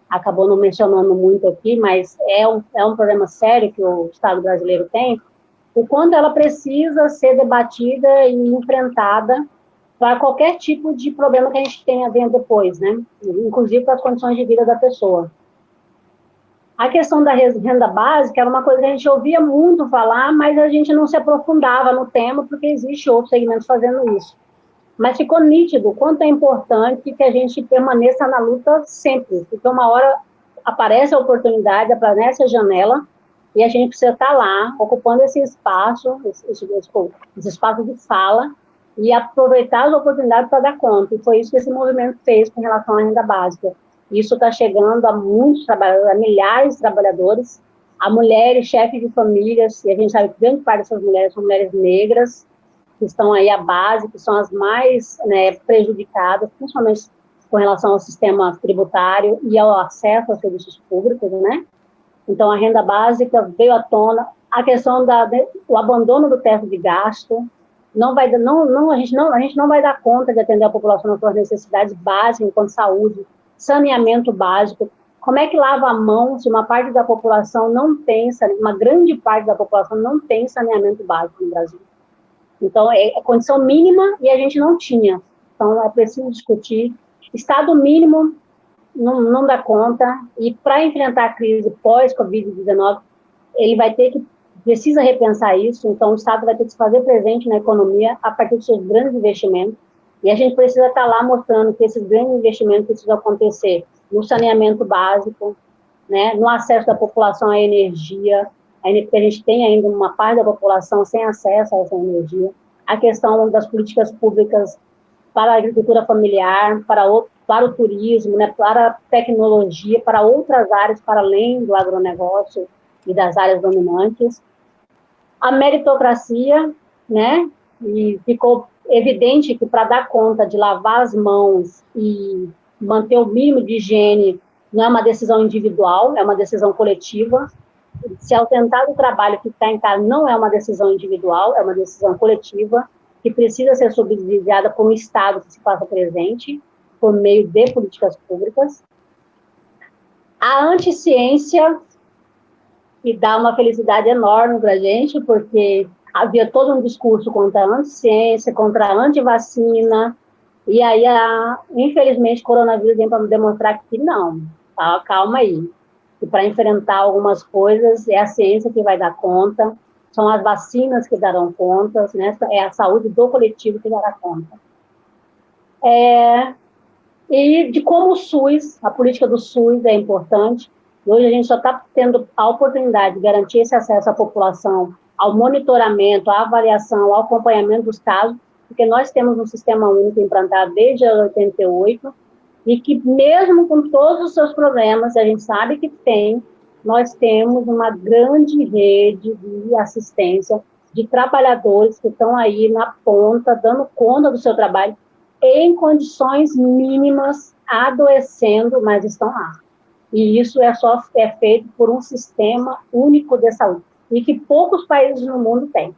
acabou não mencionando muito aqui, mas é um problema sério que o Estado brasileiro tem, o quanto ela precisa ser debatida e enfrentada para qualquer tipo de problema que a gente tenha dentro depois, né? Inclusive para as condições de vida da pessoa. A questão da renda básica era uma coisa que a gente ouvia muito falar, mas a gente não se aprofundava no tema, porque existe outros segmentos fazendo isso. Mas ficou nítido o quanto é importante que a gente permaneça na luta sempre, porque uma hora aparece a oportunidade, aparece a janela, e a gente precisa estar lá, ocupando esse espaço, esse espaço de fala, e aproveitar as oportunidades para dar conta. E foi isso que esse movimento fez com relação à renda básica. Isso está chegando a muitos trabalhadores, a milhares de trabalhadores, a mulheres, chefes de famílias, e a gente sabe que grande parte dessas mulheres são mulheres negras, que estão aí à base, que são as mais, né, prejudicadas, principalmente com relação ao sistema tributário e ao acesso aos serviços públicos, né? Então, a renda básica veio à tona, a questão o abandono do teto de gasto, a gente não vai dar conta de atender a população nas suas necessidades básicas, enquanto saúde, saneamento básico. Como é que lava a mão se uma parte da população não tem, uma grande parte da população não tem saneamento básico no Brasil? Então, é condição mínima e a gente não tinha. Então, é preciso discutir. Estado mínimo não dá conta, e para enfrentar a crise pós-Covid-19, ele precisa repensar isso, então o Estado vai ter que se fazer presente na economia a partir dos seus grandes investimentos, e a gente precisa estar lá mostrando que esses grandes investimentos precisam acontecer no saneamento básico, né, no acesso da população à energia, porque a gente tem ainda uma parte da população sem acesso a essa energia, a questão das políticas públicas para a agricultura familiar, para o turismo, né, para a tecnologia, para outras áreas, para além do agronegócio e das áreas dominantes. A meritocracia, né, e ficou evidente que para dar conta de lavar as mãos e manter o mínimo de higiene não é uma decisão individual, é uma decisão coletiva. Se ausentar do trabalho, ficar em casa, não é uma decisão individual, é uma decisão coletiva, que precisa ser subsidiada por um Estado que se faça presente, por meio de políticas públicas. A anticiência, que dá uma felicidade enorme para a gente, porque havia todo um discurso contra a anticiência, contra a antivacina, e aí, infelizmente, o coronavírus vem para demonstrar que não, tá? Calma aí. E para enfrentar algumas coisas, é a ciência que vai dar conta, são as vacinas que darão conta, né? É a saúde do coletivo que dará conta. E de como o SUS, a política do SUS é importante. Hoje a gente só está tendo a oportunidade de garantir esse acesso à população, ao monitoramento, à avaliação, ao acompanhamento dos casos, porque nós temos um sistema único implantado desde 88, e que mesmo com todos os seus problemas, a gente sabe que nós temos uma grande rede de assistência de trabalhadores que estão aí na ponta, dando conta do seu trabalho, em condições mínimas, adoecendo, mas estão lá. E isso é feito por um sistema único de saúde, e que poucos países no mundo têm.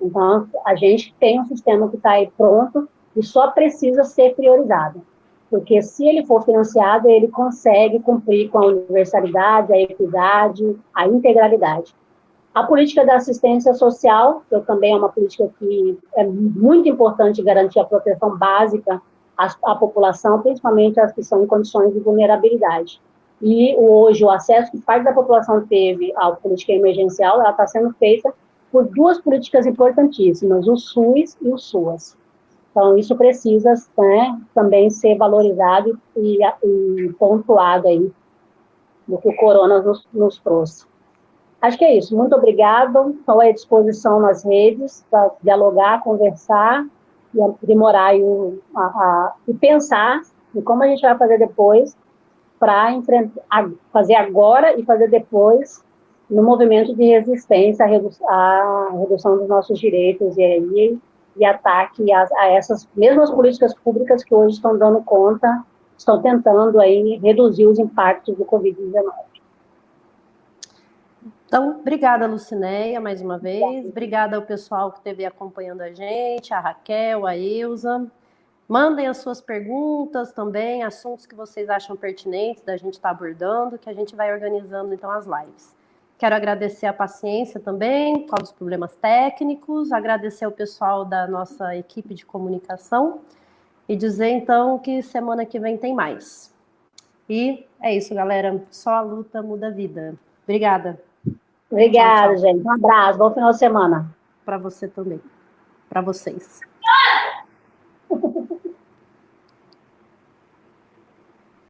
Então, a gente tem um sistema que está aí pronto e só precisa ser priorizado. Porque se ele for financiado, ele consegue cumprir com a universalidade, a equidade, a integralidade. A política da assistência social, que também é uma política que é muito importante garantir a proteção básica à população, principalmente às que estão em condições de vulnerabilidade. E hoje o acesso que parte da população teve à política emergencial, ela está sendo feita por duas políticas importantíssimas, o SUS e o SUAS. Então, isso precisa, né, também ser valorizado e pontuado aí no que o corona nos trouxe. Acho que é isso. Muito obrigado. Estou à disposição nas redes para dialogar, conversar e aprimorar e pensar em como a gente vai fazer depois para fazer agora e fazer depois no movimento de resistência à redução dos nossos direitos e ataque a essas mesmas políticas públicas que hoje estão dando conta, estão tentando aí reduzir os impactos do Covid-19. Então, obrigada, Lucinéia, mais uma vez. Obrigada ao pessoal que esteve acompanhando a gente, a Raquel, a Ilza. Mandem as suas perguntas também, assuntos que vocês acham pertinentes da gente estar abordando, que a gente vai organizando, então, as lives. Quero agradecer a paciência também, com os problemas técnicos, agradecer ao pessoal da nossa equipe de comunicação e dizer, então, que semana que vem tem mais. E é isso, galera. Só a luta muda a vida. Obrigada. Obrigada, gente. Um abraço. Bom final de semana. Para você também. Para vocês.